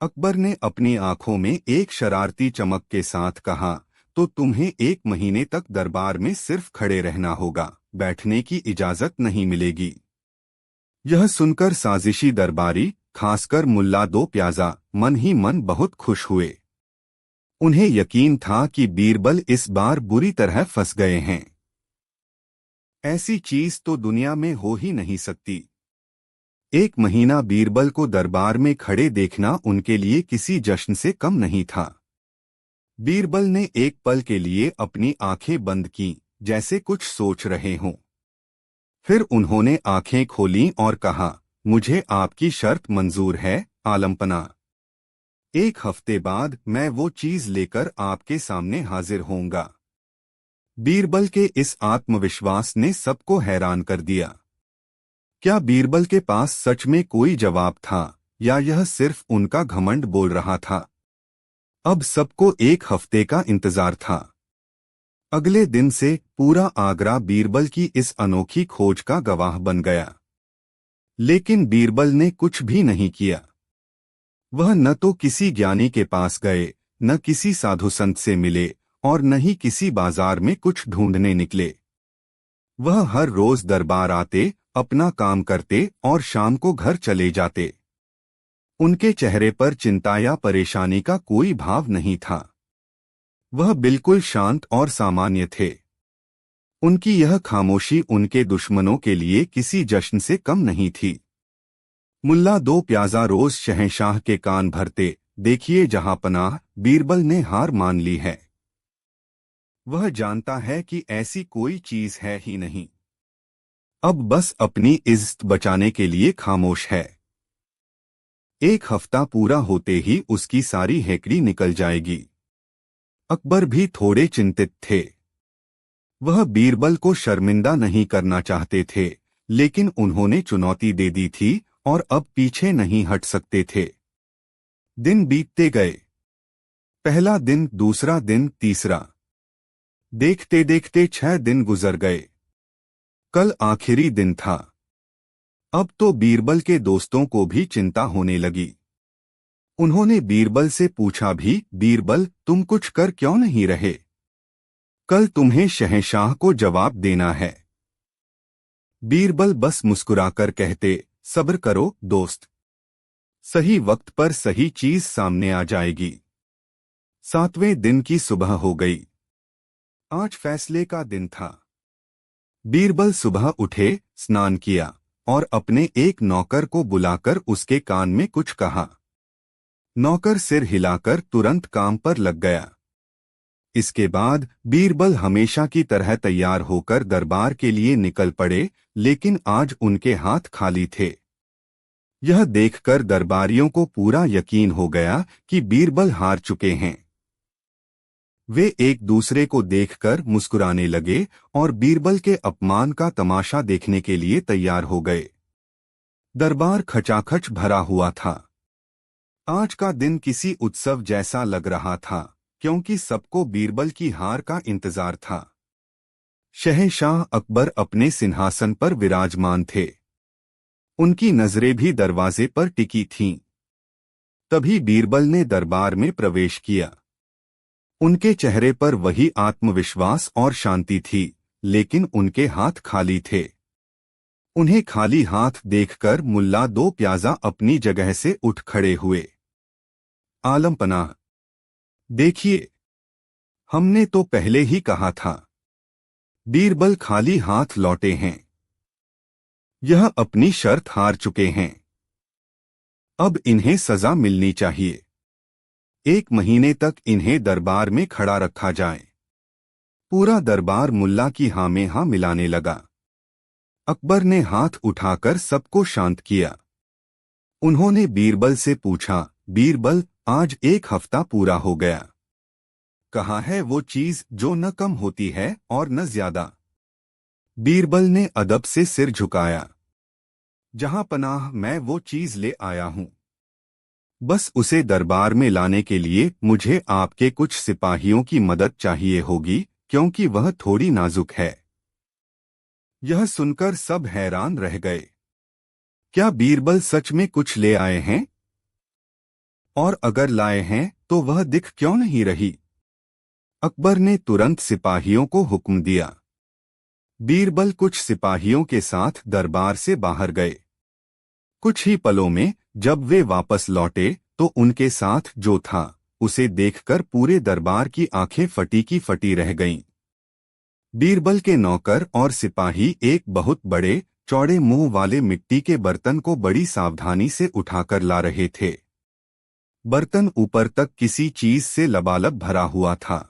अकबर ने अपनी आंखों में एक शरारती चमक के साथ कहा, तो तुम्हें 1 महीने तक दरबार में सिर्फ खड़े रहना होगा, बैठने की इजाजत नहीं मिलेगी। यह सुनकर साजिशी दरबारी, खासकर मुल्ला दो प्याजा, मन ही मन बहुत खुश हुए। उन्हें यकीन था कि बीरबल इस बार बुरी तरह फंस गए हैं। ऐसी चीज तो दुनिया में हो ही नहीं सकती। 1 महीना बीरबल को दरबार में खड़े देखना उनके लिए किसी जश्न से कम नहीं था। बीरबल ने एक पल के लिए अपनी आंखें बंद की, जैसे कुछ सोच रहे हों। फिर उन्होंने आंखें खोलीं और कहा, मुझे आपकी शर्त मंजूर है, आलमपना। 1 हफ्ते बाद मैं वो चीज लेकर आपके सामने हाजिर होऊंगा। बीरबल के इस आत्मविश्वास ने सबको हैरान कर दिया। क्या बीरबल के पास सच में कोई जवाब था, या यह सिर्फ उनका घमंड बोल रहा था? अब सबको 1 हफ्ते का इंतजार था। अगले दिन से पूरा आगरा बीरबल की इस अनोखी खोज का गवाह बन गया। लेकिन बीरबल ने कुछ भी नहीं किया। वह न तो किसी ज्ञानी के पास गए, न किसी साधु संत से मिले, और न ही किसी बाजार में कुछ ढूंढने निकले। वह हर रोज दरबार आते, अपना काम करते और शाम को घर चले जाते। उनके चेहरे पर चिंता या परेशानी का कोई भाव नहीं था। वह बिल्कुल शांत और सामान्य थे। उनकी यह खामोशी उनके दुश्मनों के लिए किसी जश्न से कम नहीं थी। मुल्ला दो प्याजा रोज शहंशाह के कान भरते, देखिए जहांपनाह, बीरबल ने हार मान ली है। वह जानता है कि ऐसी कोई चीज है ही नहीं। अब बस अपनी इज्जत बचाने के लिए खामोश है। 1 हफ्ता पूरा होते ही उसकी सारी हेकड़ी निकल जाएगी। अकबर भी थोड़े चिंतित थे। वह बीरबल को शर्मिंदा नहीं करना चाहते थे, लेकिन उन्होंने चुनौती दे दी थी और अब पीछे नहीं हट सकते थे। दिन बीतते गए। पहला दिन, दूसरा दिन, तीसरा। देखते देखते 6 दिन गुजर गए। कल आखिरी दिन था। अब तो बीरबल के दोस्तों को भी चिंता होने लगी। उन्होंने बीरबल से पूछा भी, बीरबल, तुम कुछ कर क्यों नहीं रहे? कल तुम्हें शहंशाह को जवाब देना है। बीरबल बस मुस्कुराकर कहते, सब्र करो दोस्त। सही वक्त पर सही चीज सामने आ जाएगी। 7वें दिन की सुबह हो गई। आज फैसले का दिन था। बीरबल सुबह उठे, स्नान किया और अपने एक नौकर को बुलाकर उसके कान में कुछ कहा। नौकर सिर हिलाकर तुरंत काम पर लग गया। इसके बाद बीरबल हमेशा की तरह तैयार होकर दरबार के लिए निकल पड़े, लेकिन आज उनके हाथ खाली थे। यह देखकर दरबारियों को पूरा यकीन हो गया कि बीरबल हार चुके हैं। वे एक दूसरे को देखकर मुस्कुराने लगे और बीरबल के अपमान का तमाशा देखने के लिए तैयार हो गए। दरबार खचाखच भरा हुआ था। आज का दिन किसी उत्सव जैसा लग रहा था, क्योंकि सबको बीरबल की हार का इंतजार था। शहंशाह अकबर अपने सिंहासन पर विराजमान थे। उनकी नजरें भी दरवाजे पर टिकी थीं। तभी बीरबल ने दरबार में प्रवेश किया। उनके चेहरे पर वही आत्मविश्वास और शांति थी, लेकिन उनके हाथ खाली थे। उन्हें खाली हाथ देखकर मुल्ला दो प्याजा अपनी जगह से उठ खड़े हुए। आलम पनाह, देखिए, हमने तो पहले ही कहा था। बीरबल खाली हाथ लौटे हैं। यह अपनी शर्त हार चुके हैं। अब इन्हें सजा मिलनी चाहिए। 1 महीने तक इन्हें दरबार में खड़ा रखा जाए। पूरा दरबार मुल्ला की हाँ में हाँ मिलाने लगा। अकबर ने हाथ उठाकर सबको शांत किया। उन्होंने बीरबल से पूछा, बीरबल, आज 1 हफ्ता पूरा हो गया। कहाँ है वो चीज जो न कम होती है और न ज्यादा? बीरबल ने अदब से सिर झुकाया। जहां पनाह, मैं वो चीज ले आया हूं। बस उसे दरबार में लाने के लिए मुझे आपके कुछ सिपाहियों की मदद चाहिए होगी, क्योंकि वह थोड़ी नाजुक है। यह सुनकर सब हैरान रह गए। क्या बीरबल सच में कुछ ले आए हैं? और अगर लाए हैं तो वह दिख क्यों नहीं रही? अकबर ने तुरंत सिपाहियों को हुक्म दिया। बीरबल कुछ सिपाहियों के साथ दरबार से बाहर गए। कुछ ही पलों में जब वे वापस लौटे तो उनके साथ जो था, उसे देखकर पूरे दरबार की आंखें फटी की फटी रह गईं। बीरबल के नौकर और सिपाही एक बहुत बड़े चौड़े मुंह वाले मिट्टी के बर्तन को बड़ी सावधानी से उठाकर ला रहे थे। बर्तन ऊपर तक किसी चीज से लबालब भरा हुआ था।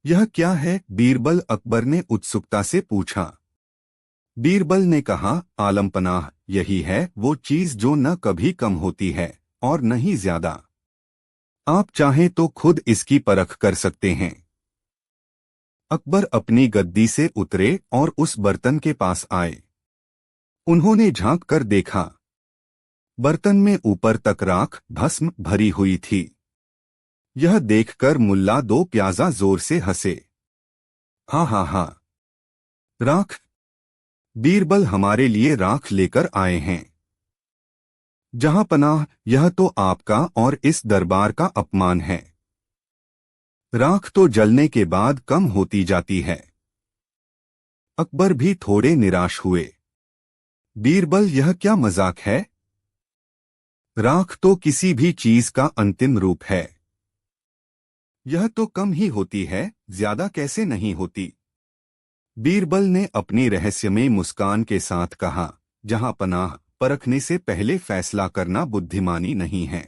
यह क्या है? बीरबल अकबर ने उत्सुकता से पूछा। बीरबल ने कहा, आलमपनाह, यही है वो चीज जो न कभी कम होती है और न ही ज्यादा। आप चाहें तो खुद इसकी परख कर सकते हैं। अकबर अपनी गद्दी से उतरे और उस बर्तन के पास आए। उन्होंने झांक कर देखा। बर्तन में ऊपर तक राख भस्म भरी हुई थी। यह देखकर मुल्ला दो प्याजा जोर से हंसे। हाँ हाँ हाँ, राख! बीरबल हमारे लिए राख लेकर आए हैं। जहां पनाह, यह तो आपका और इस दरबार का अपमान है। राख तो जलने के बाद कम होती जाती है। अकबर भी थोड़े निराश हुए। बीरबल, यह क्या मजाक है? राख तो किसी भी चीज का अंतिम रूप है। यह तो कम ही होती है, ज्यादा कैसे नहीं होती? बीरबल ने अपनी रहस्यमय मुस्कान के साथ कहा, जहां पनाह, परखने से पहले फैसला करना बुद्धिमानी नहीं है।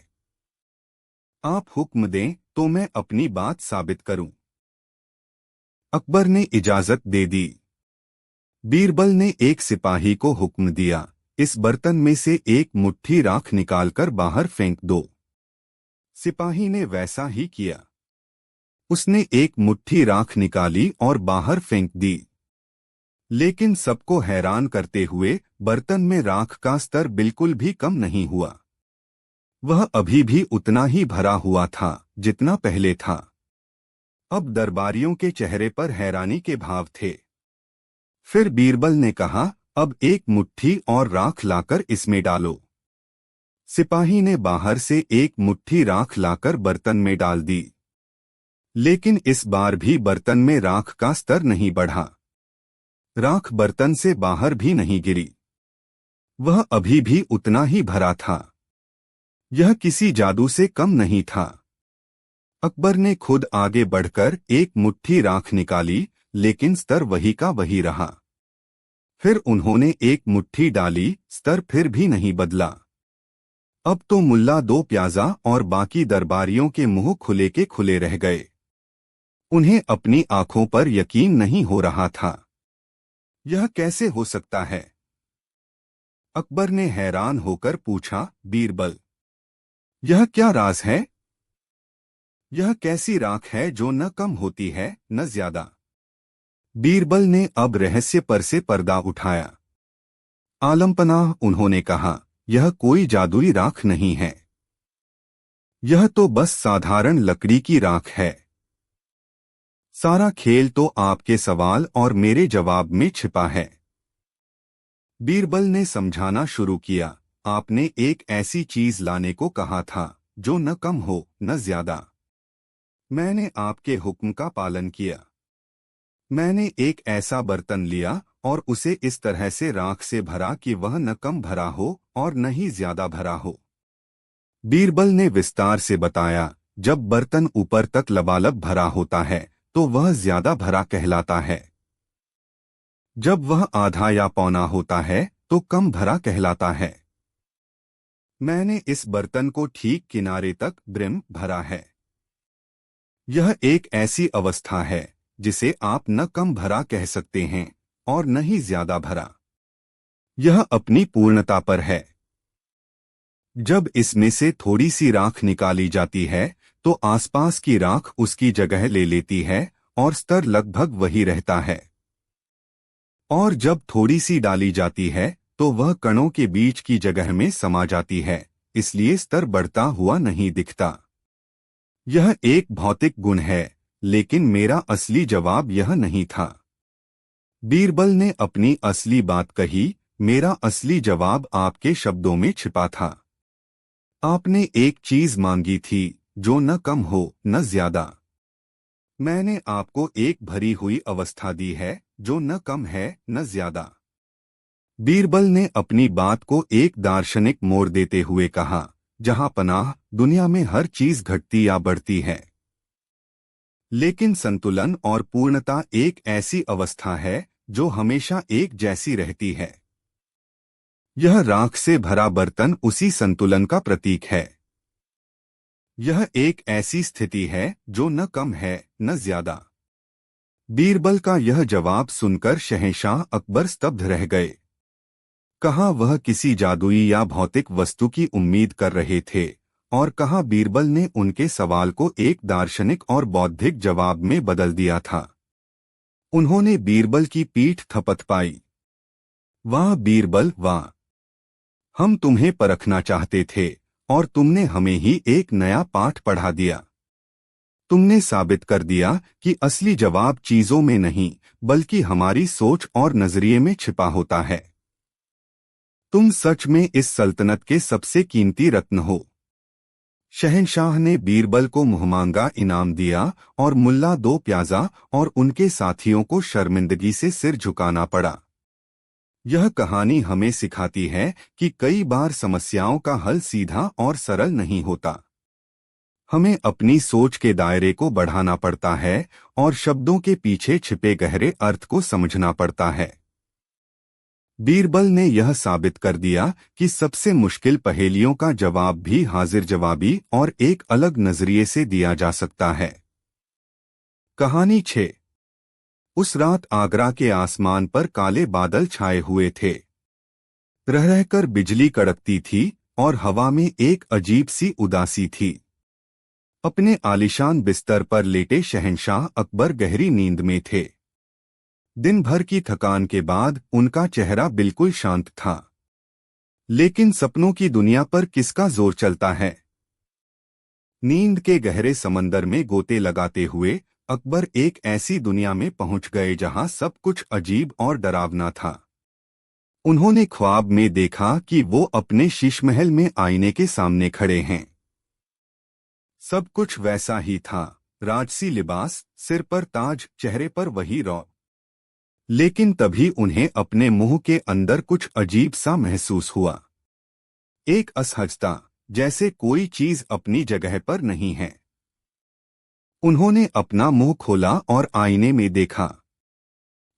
आप हुक्म दें तो मैं अपनी बात साबित करूं। अकबर ने इजाजत दे दी। बीरबल ने एक सिपाही को हुक्म दिया, इस बर्तन में से एक मुट्ठी राख निकालकर बाहर फेंक दो। सिपाही ने वैसा ही किया। उसने एक मुट्ठी राख निकाली और बाहर फेंक दी। लेकिन सबको हैरान करते हुए बर्तन में राख का स्तर बिल्कुल भी कम नहीं हुआ। वह अभी भी उतना ही भरा हुआ था जितना पहले था। अब दरबारियों के चेहरे पर हैरानी के भाव थे। फिर बीरबल ने कहा, अब एक मुट्ठी और राख लाकर इसमें डालो। सिपाही ने बाहर से एक मुट्ठी राख लाकर बर्तन में डाल दी। लेकिन इस बार भी बर्तन में राख का स्तर नहीं बढ़ा। राख बर्तन से बाहर भी नहीं गिरी। वह अभी भी उतना ही भरा था। यह किसी जादू से कम नहीं था। अकबर ने खुद आगे बढ़कर एक मुट्ठी राख निकाली, लेकिन स्तर वही का वही रहा। फिर उन्होंने एक मुट्ठी डाली, स्तर फिर भी नहीं बदला। अब तो मुल्ला दो प्याजा और बाकी दरबारियों के मुंह खुले के खुले रह गए। उन्हें अपनी आंखों पर यकीन नहीं हो रहा था। यह कैसे हो सकता है? अकबर ने हैरान होकर पूछा, बीरबल, यह क्या राज है? यह कैसी राख है जो न कम होती है न ज्यादा। बीरबल ने अब रहस्य पर से पर्दा उठाया। आलमपनाह उन्होंने कहा, यह कोई जादुई राख नहीं है। यह तो बस साधारण लकड़ी की राख है। सारा खेल तो आपके सवाल और मेरे जवाब में छिपा है। बीरबल ने समझाना शुरू किया, आपने एक ऐसी चीज लाने को कहा था जो न कम हो न ज्यादा। मैंने आपके हुक्म का पालन किया। मैंने एक ऐसा बर्तन लिया और उसे इस तरह से राख से भरा कि वह न कम भरा हो और न ही ज्यादा भरा हो। बीरबल ने विस्तार से बताया, जब बर्तन ऊपर तक लबालब भरा होता है तो वह ज्यादा भरा कहलाता है। जब वह आधा या पौना होता है तो कम भरा कहलाता है। मैंने इस बर्तन को ठीक किनारे तक ब्रिम भरा है। यह एक ऐसी अवस्था है जिसे आप न कम भरा कह सकते हैं और न ही ज्यादा भरा। यह अपनी पूर्णता पर है। जब इसमें से थोड़ी सी राख निकाली जाती है तो आसपास की राख उसकी जगह ले लेती है और स्तर लगभग वही रहता है। और जब थोड़ी सी डाली जाती है तो वह कणों के बीच की जगह में समा जाती है, इसलिए स्तर बढ़ता हुआ नहीं दिखता। यह एक भौतिक गुण है, लेकिन मेरा असली जवाब यह नहीं था। बीरबल ने अपनी असली बात कही, मेरा असली जवाब आपके शब्दों में छिपा था। आपने एक चीज मांगी थी जो न कम हो न ज्यादा। मैंने आपको एक भरी हुई अवस्था दी है जो न कम है न ज्यादा। बीरबल ने अपनी बात को एक दार्शनिक मोड़ देते हुए कहा, जहां पनाह दुनिया में हर चीज घटती या बढ़ती है, लेकिन संतुलन और पूर्णता एक ऐसी अवस्था है जो हमेशा एक जैसी रहती है। यह राख से भरा बर्तन उसी संतुलन का प्रतीक है। यह एक ऐसी स्थिति है जो न कम है न ज्यादा। बीरबल का यह जवाब सुनकर शहंशाह अकबर स्तब्ध रह गए। कहाँ वह किसी जादुई या भौतिक वस्तु की उम्मीद कर रहे थे और कहाँ बीरबल ने उनके सवाल को एक दार्शनिक और बौद्धिक जवाब में बदल दिया था। उन्होंने बीरबल की पीठ थपथ पाई। वाह बीरबल वाह! हम तुम्हें परखना चाहते थे और तुमने हमें ही एक नया पाठ पढ़ा दिया। तुमने साबित कर दिया कि असली जवाब चीजों में नहीं बल्कि हमारी सोच और नजरिए में छिपा होता है। तुम सच में इस सल्तनत के सबसे कीमती रत्न हो। शहंशाह ने बीरबल को मुहमांगा इनाम दिया और मुल्ला दो प्याजा और उनके साथियों को शर्मिंदगी से सिर झुकाना पड़ा। यह कहानी हमें सिखाती है कि कई बार समस्याओं का हल सीधा और सरल नहीं होता। हमें अपनी सोच के दायरे को बढ़ाना पड़ता है और शब्दों के पीछे छिपे गहरे अर्थ को समझना पड़ता है। बीरबल ने यह साबित कर दिया कि सबसे मुश्किल पहेलियों का जवाब भी हाजिर जवाबी और एक अलग नजरिए से दिया जा सकता है। कहानी 6। उस रात आगरा के आसमान पर काले बादल छाए हुए थे। रह रहकर बिजली कड़कती थी और हवा में एक अजीब सी उदासी थी। अपने आलीशान बिस्तर पर लेटे शहंशाह अकबर गहरी नींद में थे। दिन भर की थकान के बाद उनका चेहरा बिल्कुल शांत था। लेकिन सपनों की दुनिया पर किसका जोर चलता है? नींद के गहरे समंदर में गोते लगाते हुए अकबर एक ऐसी दुनिया में पहुंच गए जहां सब कुछ अजीब और डरावना था। उन्होंने ख्वाब में देखा कि वो अपने शीशमहल में आईने के सामने खड़े हैं। सब कुछ वैसा ही था, राजसी लिबास, सिर पर ताज, चेहरे पर वही रौब। लेकिन तभी उन्हें अपने मुंह के अंदर कुछ अजीब सा महसूस हुआ। एक असहजता, जैसे कोई चीज अपनी जगह पर नहीं है। उन्होंने अपना मुंह खोला और आईने में देखा।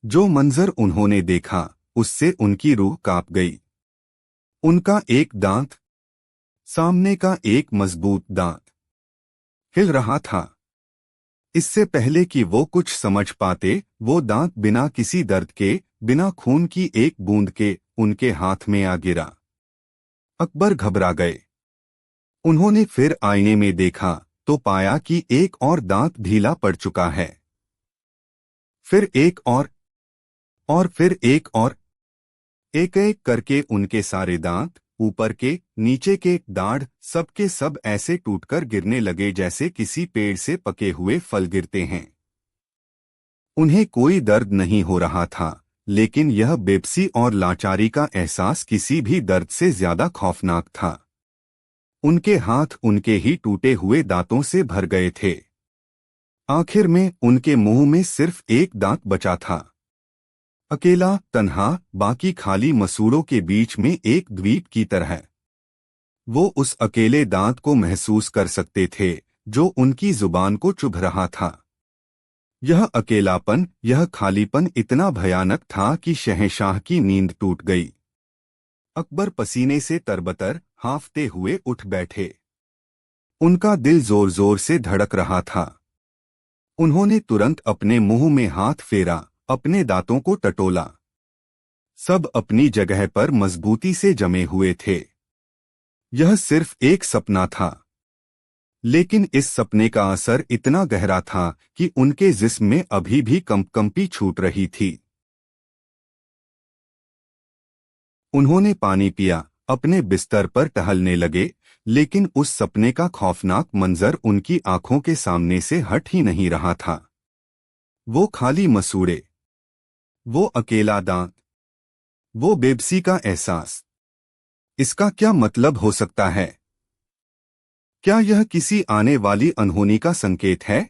जो मंजर उन्होंने देखा उससे उनकी रूह कांप गई। उनका एक दांत, सामने का एक मजबूत दांत, हिल रहा था। इससे पहले कि वो कुछ समझ पाते, वो दांत बिना किसी दर्द के, बिना खून की एक बूंद के उनके हाथ में आ गिरा। अकबर घबरा गए। उन्होंने फिर आईने में देखा तो पाया कि एक और दांत ढीला पड़ चुका है। फिर एक और फिर एक और, एक एक करके उनके सारे दांत, ऊपर के, नीचे के, दाढ़, सब के सब ऐसे टूटकर गिरने लगे जैसे किसी पेड़ से पके हुए फल गिरते हैं। उन्हें कोई दर्द नहीं हो रहा था, लेकिन यह बेबसी और लाचारी का एहसास किसी भी दर्द से ज्यादा खौफनाक था। उनके हाथ उनके ही टूटे हुए दांतों से भर गए थे। आखिर में उनके मुंह में सिर्फ एक दांत बचा था। अकेला, तन्हा, बाकी खाली मसूड़ों के बीच में एक द्वीप की तरह। वो उस अकेले दांत को महसूस कर सकते थे जो उनकी जुबान को चुभ रहा था। यह अकेलापन, यह खालीपन इतना भयानक था कि शहंशाह की नींद टूट गई। अकबर पसीने से तरबतर, हांफते हुए उठ बैठे। उनका दिल जोर जोर से धड़क रहा था। उन्होंने तुरंत अपने मुंह में हाथ फेरा, अपने दांतों को टटोला। सब अपनी जगह पर मजबूती से जमे हुए थे। यह सिर्फ एक सपना था, लेकिन इस सपने का असर इतना गहरा था कि उनके जिस्म में अभी भी कंपकंपी छूट रही थी। उन्होंने पानी पिया, अपने बिस्तर पर टहलने लगे, लेकिन उस सपने का खौफनाक मंजर उनकी आंखों के सामने से हट ही नहीं रहा था। वो खाली मसूड़े, वो अकेला दांत, वो बेबसी का एहसास। इसका क्या मतलब हो सकता है? क्या यह किसी आने वाली अनहोनी का संकेत है?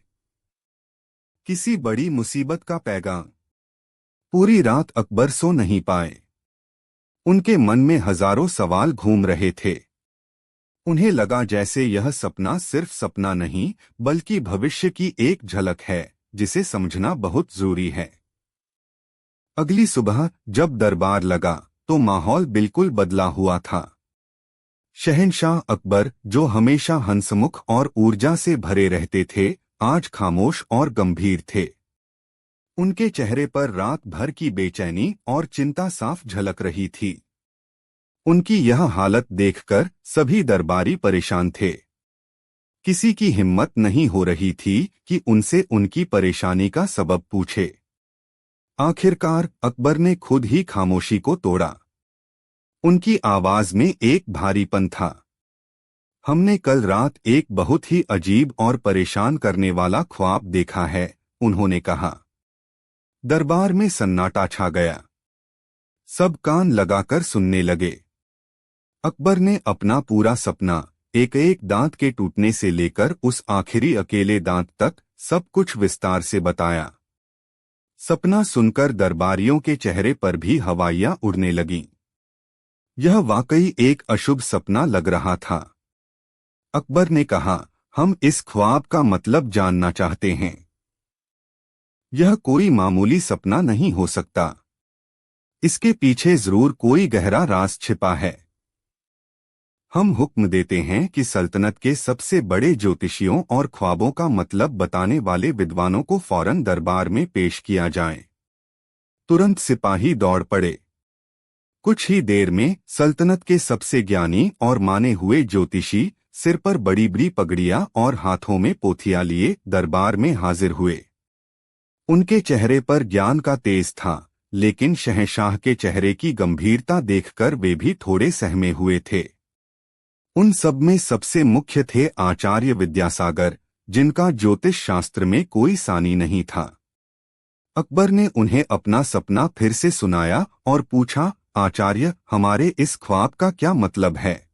किसी बड़ी मुसीबत का पैगाम? पूरी रात अकबर सो नहीं पाए। उनके मन में हजारों सवाल घूम रहे थे। उन्हें लगा जैसे यह सपना सिर्फ सपना नहीं, बल्कि भविष्य की एक झलक है जिसे समझना बहुत जरूरी है। अगली सुबह जब दरबार लगा तो माहौल बिल्कुल बदला हुआ था। शहंशाह अकबर, जो हमेशा हंसमुख और ऊर्जा से भरे रहते थे, आज खामोश और गंभीर थे। उनके चेहरे पर रात भर की बेचैनी और चिंता साफ झलक रही थी। उनकी यह हालत देखकर सभी दरबारी परेशान थे। किसी की हिम्मत नहीं हो रही थी कि उनसे उनकी परेशानी का सबब पूछे। आखिरकार अकबर ने खुद ही खामोशी को तोड़ा। उनकी आवाज में एक भारीपन था। हमने कल रात एक बहुत ही अजीब और परेशान करने वाला ख्वाब देखा है, उन्होंने कहा। दरबार में सन्नाटा छा गया। सब कान लगाकर सुनने लगे। अकबर ने अपना पूरा सपना, एक एक दांत के टूटने से लेकर उस आखिरी अकेले दांत तक, सब कुछ विस्तार से बताया। सपना सुनकर दरबारियों के चेहरे पर भी हवाइयां उड़ने लगीं। यह वाकई एक अशुभ सपना लग रहा था। अकबर ने कहा, हम इस ख्वाब का मतलब जानना चाहते हैं। यह कोई मामूली सपना नहीं हो सकता। इसके पीछे जरूर कोई गहरा राज छिपा है। हम हुक्म देते हैं कि सल्तनत के सबसे बड़े ज्योतिषियों और ख्वाबों का मतलब बताने वाले विद्वानों को फौरन दरबार में पेश किया जाए। तुरंत सिपाही दौड़ पड़े। कुछ ही देर में सल्तनत के सबसे ज्ञानी और माने हुए ज्योतिषी, सिर पर बड़ी बड़ी पगड़ियां और हाथों में पोथियां लिए, दरबार में हाजिर हुए। उनके चेहरे पर ज्ञान का तेज था, लेकिन शहंशाह के चेहरे की गंभीरता देखकर वे भी थोड़े सहमे हुए थे। उन सब में सबसे मुख्य थे आचार्य विद्यासागर, जिनका ज्योतिष शास्त्र में कोई सानी नहीं था। अकबर ने उन्हें अपना सपना फिर से सुनाया और पूछा, आचार्य, हमारे इस ख्वाब का क्या मतलब है?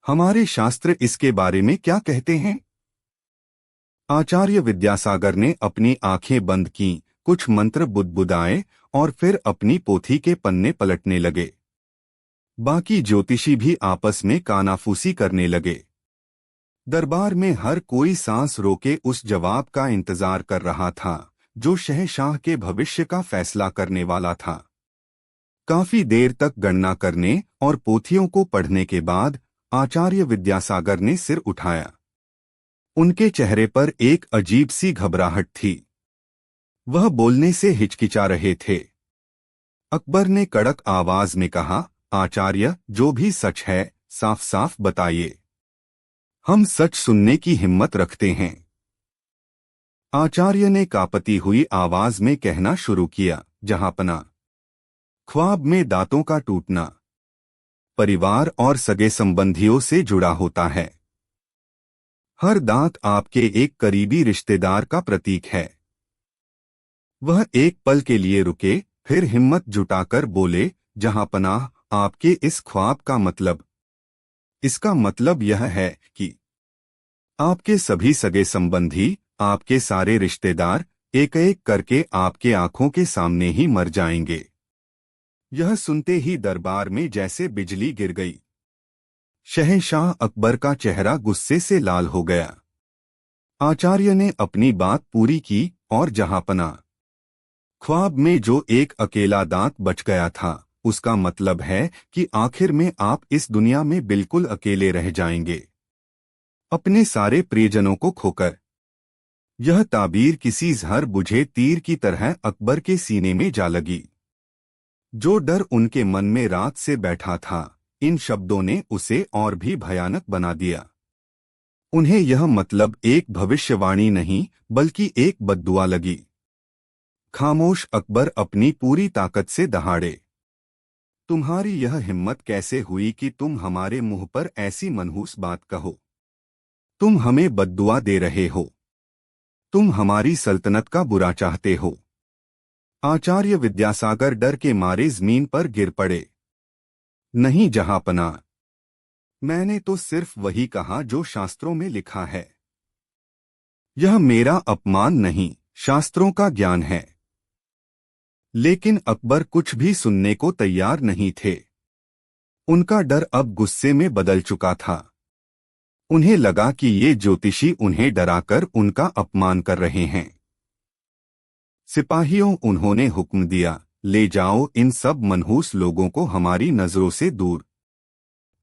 हमारे शास्त्र इसके बारे में क्या कहते हैं? आचार्य विद्यासागर ने अपनी आंखें बंद कीं, कुछ मंत्र बुदबुदाए और फिर अपनी पोथी के पन्ने पलटने लगे। बाकी ज्योतिषी भी आपस में कानाफूसी करने लगे। दरबार में हर कोई सांस रोके उस जवाब का इंतजार कर रहा था जो शहंशाह के भविष्य का फैसला करने वाला था। काफी देर तक गणना करने और पोथियों को पढ़ने के बाद आचार्य विद्यासागर ने सिर उठाया। उनके चेहरे पर एक अजीब सी घबराहट थी। वह बोलने से हिचकिचा रहे थे। अकबर ने कड़क आवाज में कहा, आचार्य, जो भी सच है साफ साफ बताइए। हम सच सुनने की हिम्मत रखते हैं। आचार्य ने कांपती हुई आवाज में कहना शुरू किया, जहांपना, ख्वाब में दांतों का टूटना परिवार और सगे संबंधियों से जुड़ा होता है। हर दांत आपके एक करीबी रिश्तेदार का प्रतीक है। वह एक पल के लिए रुके, फिर हिम्मत जुटाकर बोले, जहांपनाह, आपके इस ख्वाब का मतलब, इसका मतलब यह है कि आपके सभी सगे संबंधी, आपके सारे रिश्तेदार एक एक करके आपके आंखों के सामने ही मर जाएंगे। यह सुनते ही दरबार में जैसे बिजली गिर गई। शहंशाह अकबर का चेहरा गुस्से से लाल हो गया। आचार्य ने अपनी बात पूरी की, और जहांपना, ख्वाब में जो एक अकेला दांत बच गया था, उसका मतलब है कि आखिर में आप इस दुनिया में बिल्कुल अकेले रह जाएंगे, अपने सारे प्रियजनों को खोकर। यह ताबीर किसी जहर बुझे तीर की तरह अकबर के सीने में जा लगी। जो डर उनके मन में रात से बैठा था, इन शब्दों ने उसे और भी भयानक बना दिया। उन्हें यह मतलब एक भविष्यवाणी नहीं, बल्कि एक बद्दुआ लगी। खामोश अकबर अपनी पूरी ताकत से दहाड़े, तुम्हारी यह हिम्मत कैसे हुई कि तुम हमारे मुंह पर ऐसी मनहूस बात कहो? तुम हमें बद्दुआ दे रहे हो। तुम हमारी सल्तनत का बुरा चाहते हो। आचार्य विद्यासागर डर के मारे जमीन पर गिर पड़े। नहीं जहांपना, मैंने तो सिर्फ वही कहा जो शास्त्रों में लिखा है। यह मेरा अपमान नहीं, शास्त्रों का ज्ञान है। लेकिन अकबर कुछ भी सुनने को तैयार नहीं थे। उनका डर अब गुस्से में बदल चुका था। उन्हें लगा कि ये ज्योतिषी उन्हें डराकर उनका अपमान कर रहे हैं। सिपाहियों, उन्होंने हुक्म दिया, ले जाओ इन सब मनहूस लोगों को हमारी नजरों से दूर,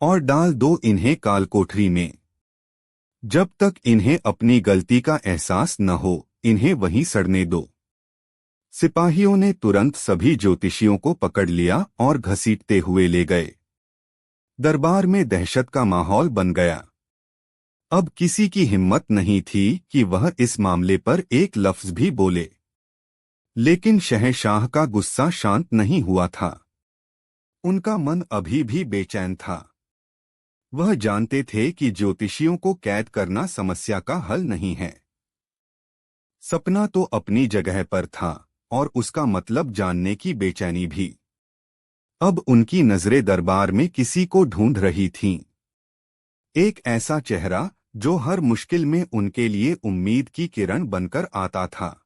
और डाल दो इन्हें कालकोठरी में। जब तक इन्हें अपनी गलती का एहसास न हो, इन्हें वहीं सड़ने दो। सिपाहियों ने तुरंत सभी ज्योतिषियों को पकड़ लिया और घसीटते हुए ले गए। दरबार में दहशत का माहौल बन गया। अब किसी की हिम्मत नहीं थी कि वह इस मामले पर एक लफ्ज भी बोले। लेकिन शहंशाह का गुस्सा शांत नहीं हुआ था। उनका मन अभी भी बेचैन था। वह जानते थे कि ज्योतिषियों को कैद करना समस्या का हल नहीं है। सपना तो अपनी जगह पर था, और उसका मतलब जानने की बेचैनी भी। अब उनकी नजरें दरबार में किसी को ढूंढ रही थीं। एक ऐसा चेहरा जो हर मुश्किल में उनके लिए उम्मीद की किरण बनकर आता था।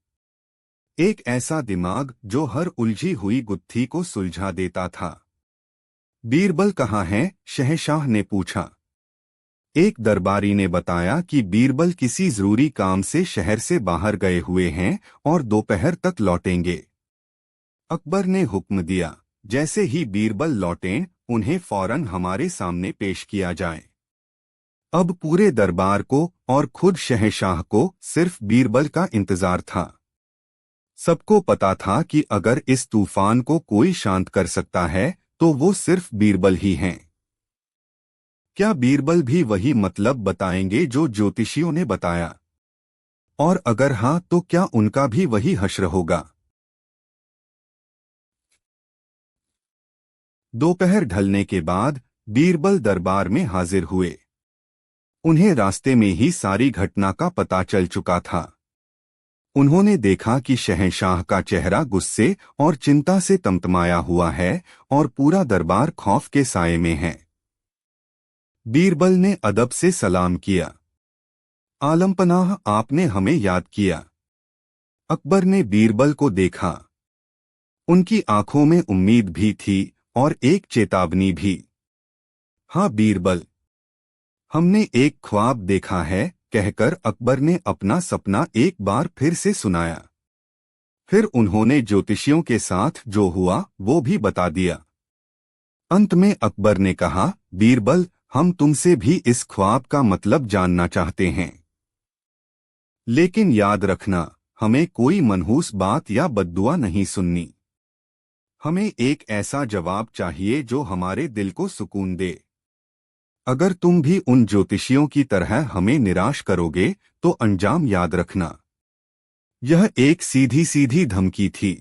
एक ऐसा दिमाग जो हर उलझी हुई गुत्थी को सुलझा देता था। बीरबल कहाँ है? शहंशाह ने पूछा। एक दरबारी ने बताया कि बीरबल किसी जरूरी काम से शहर से बाहर गए हुए हैं और दोपहर तक लौटेंगे। अकबर ने हुक्म दिया, जैसे ही बीरबल लौटें, उन्हें फौरन हमारे सामने पेश किया जाए। अब पूरे दरबार को और खुद शहंशाह को सिर्फ बीरबल का इंतजार था। सबको पता था कि अगर इस तूफान को कोई शांत कर सकता है तो वो सिर्फ बीरबल ही हैं। क्या बीरबल भी वही मतलब बताएंगे जो ज्योतिषियों ने बताया? और अगर हाँ, तो क्या उनका भी वही हश्र होगा? दोपहर ढलने के बाद बीरबल दरबार में हाजिर हुए। उन्हें रास्ते में ही सारी घटना का पता चल चुका था। उन्होंने देखा कि शहंशाह का चेहरा गुस्से और चिंता से तमतमाया हुआ है और पूरा दरबार खौफ के साये में है। बीरबल ने अदब से सलाम किया। आलमपनाह, आपने हमें याद किया। अकबर ने बीरबल को देखा। उनकी आंखों में उम्मीद भी थी और एक चेतावनी भी। हाँ बीरबल, हमने एक ख्वाब देखा है, कहकर अकबर ने अपना सपना एक बार फिर से सुनाया। फिर उन्होंने ज्योतिषियों के साथ जो हुआ वो भी बता दिया। अंत में अकबर ने कहा, बीरबल, हम तुमसे भी इस ख्वाब का मतलब जानना चाहते हैं। लेकिन याद रखना, हमें कोई मनहूस बात या बद्दुआ नहीं सुननी। हमें एक ऐसा जवाब चाहिए जो हमारे दिल को सुकून दे। अगर तुम भी उन ज्योतिषियों की तरह हमें निराश करोगे तो अंजाम याद रखना। यह एक सीधी सीधी धमकी थी।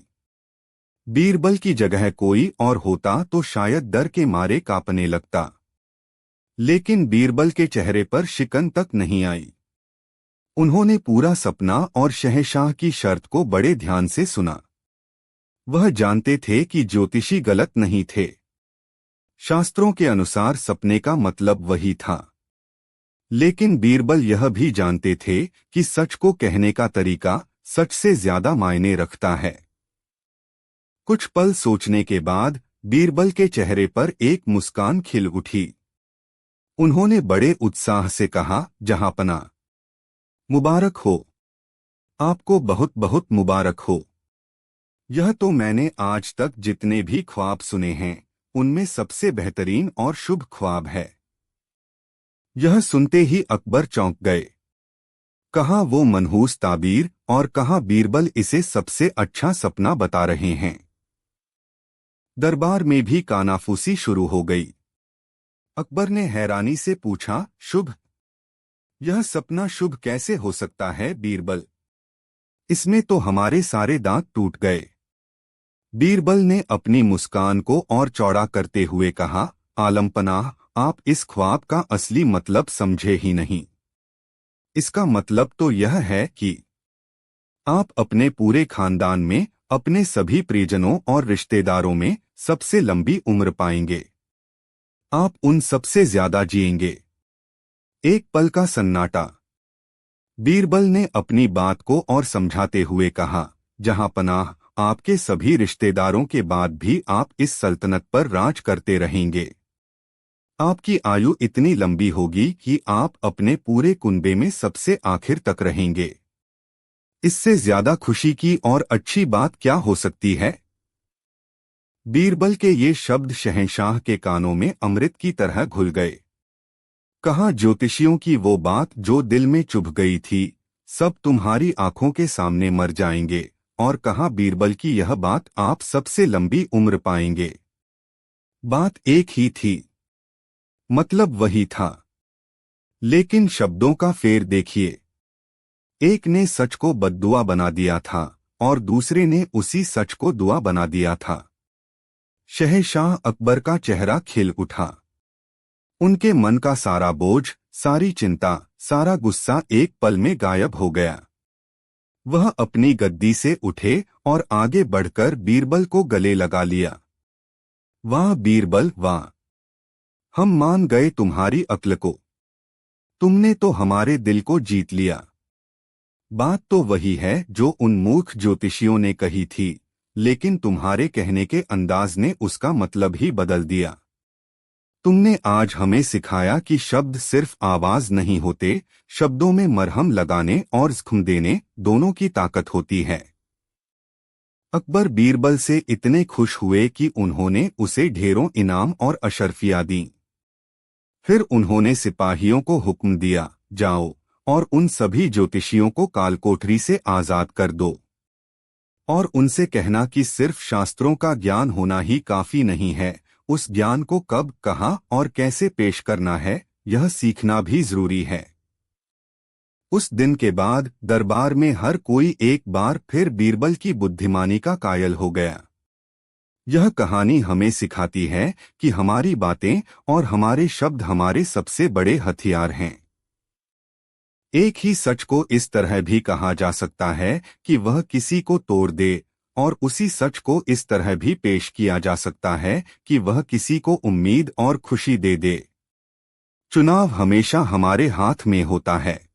बीरबल की जगह कोई और होता तो शायद डर के मारे कांपने लगता, लेकिन बीरबल के चेहरे पर शिकन तक नहीं आई। उन्होंने पूरा सपना और शहंशाह की शर्त को बड़े ध्यान से सुना। वह जानते थे कि ज्योतिषी गलत नहीं थे। शास्त्रों के अनुसार सपने का मतलब वही था। लेकिन बीरबल यह भी जानते थे कि सच को कहने का तरीका सच से ज्यादा मायने रखता है। कुछ पल सोचने के बाद बीरबल के चेहरे पर एक मुस्कान खिल उठी। उन्होंने बड़े उत्साह से कहा, जहांपना, मुबारक हो। आपको बहुत बहुत मुबारक हो। यह तो मैंने आज तक जितने भी ख्वाब सुने हैं उनमें सबसे बेहतरीन और शुभ ख्वाब है। यह सुनते ही अकबर चौंक गए। कहाँ वो मनहूस ताबीर और कहाँ बीरबल इसे सबसे अच्छा सपना बता रहे हैं। दरबार में भी कानाफूसी शुरू हो गई। अकबर ने हैरानी से पूछा, शुभ? यह सपना शुभ कैसे हो सकता है बीरबल? इसमें तो हमारे सारे दांत टूट गए। बीरबल ने अपनी मुस्कान को और चौड़ा करते हुए कहा, आलमपनाह, आप इस ख्वाब का असली मतलब समझे ही नहीं। इसका मतलब तो यह है कि आप अपने पूरे खानदान में अपने सभी परिजनों और रिश्तेदारों में सबसे लंबी उम्र पाएंगे। आप उन सबसे ज्यादा जिएंगे। एक पल का सन्नाटा। बीरबल ने अपनी बात को और समझाते हुए कहा, जहांपनाह, आपके सभी रिश्तेदारों के बाद भी आप इस सल्तनत पर राज करते रहेंगे। आपकी आयु इतनी लंबी होगी कि आप अपने पूरे कुनबे में सबसे आखिर तक रहेंगे। इससे ज्यादा खुशी की और अच्छी बात क्या हो सकती है? बीरबल के ये शब्द शहंशाह के कानों में अमृत की तरह घुल गए। कहाँ ज्योतिषियों की वो बात जो दिल में चुभ गई थी, सब तुम्हारी आंखों के सामने मर जाएंगे, और कहाँ बीरबल की यह बात, आप सबसे लंबी उम्र पाएंगे। बात एक ही थी, मतलब वही था, लेकिन शब्दों का फेर देखिए। एक ने सच को बद्दुआ बना दिया था और दूसरे ने उसी सच को दुआ बना दिया था। शहंशाह अकबर का चेहरा खिल उठा। उनके मन का सारा बोझ, सारी चिंता, सारा गुस्सा एक पल में गायब हो गया। वह अपनी गद्दी से उठे और आगे बढ़कर बीरबल को गले लगा लिया। वाह बीरबल, वाह! हम मान गए तुम्हारी अक्ल को। तुमने तो हमारे दिल को जीत लिया। बात तो वही है जो उन मूर्ख ज्योतिषियों ने कही थी, लेकिन तुम्हारे कहने के अंदाज ने उसका मतलब ही बदल दिया। तुमने आज हमें सिखाया कि शब्द सिर्फ आवाज नहीं होते, शब्दों में मरहम लगाने और जख्म देने दोनों की ताकत होती है। अकबर बीरबल से इतने खुश हुए कि उन्होंने उसे ढेरों इनाम और अशर्फियां दी। फिर उन्होंने सिपाहियों को हुक्म दिया, जाओ और उन सभी ज्योतिषियों को कालकोठरी से आजाद कर दो, और उनसे कहना कि सिर्फ शास्त्रों का ज्ञान होना ही काफी नहीं है, उस ज्ञान को कब, कहाँ और कैसे पेश करना है, यह सीखना भी जरूरी है। उस दिन के बाद दरबार में हर कोई एक बार फिर बीरबल की बुद्धिमानी का कायल हो गया। यह कहानी हमें सिखाती है कि हमारी बातें और हमारे शब्द हमारे सबसे बड़े हथियार हैं। एक ही सच को इस तरह भी कहा जा सकता है कि वह किसी को तोड़ दे, और उसी सच को इस तरह भी पेश किया जा सकता है कि वह किसी को उम्मीद और खुशी दे दे। चुनाव हमेशा हमारे हाथ में होता है।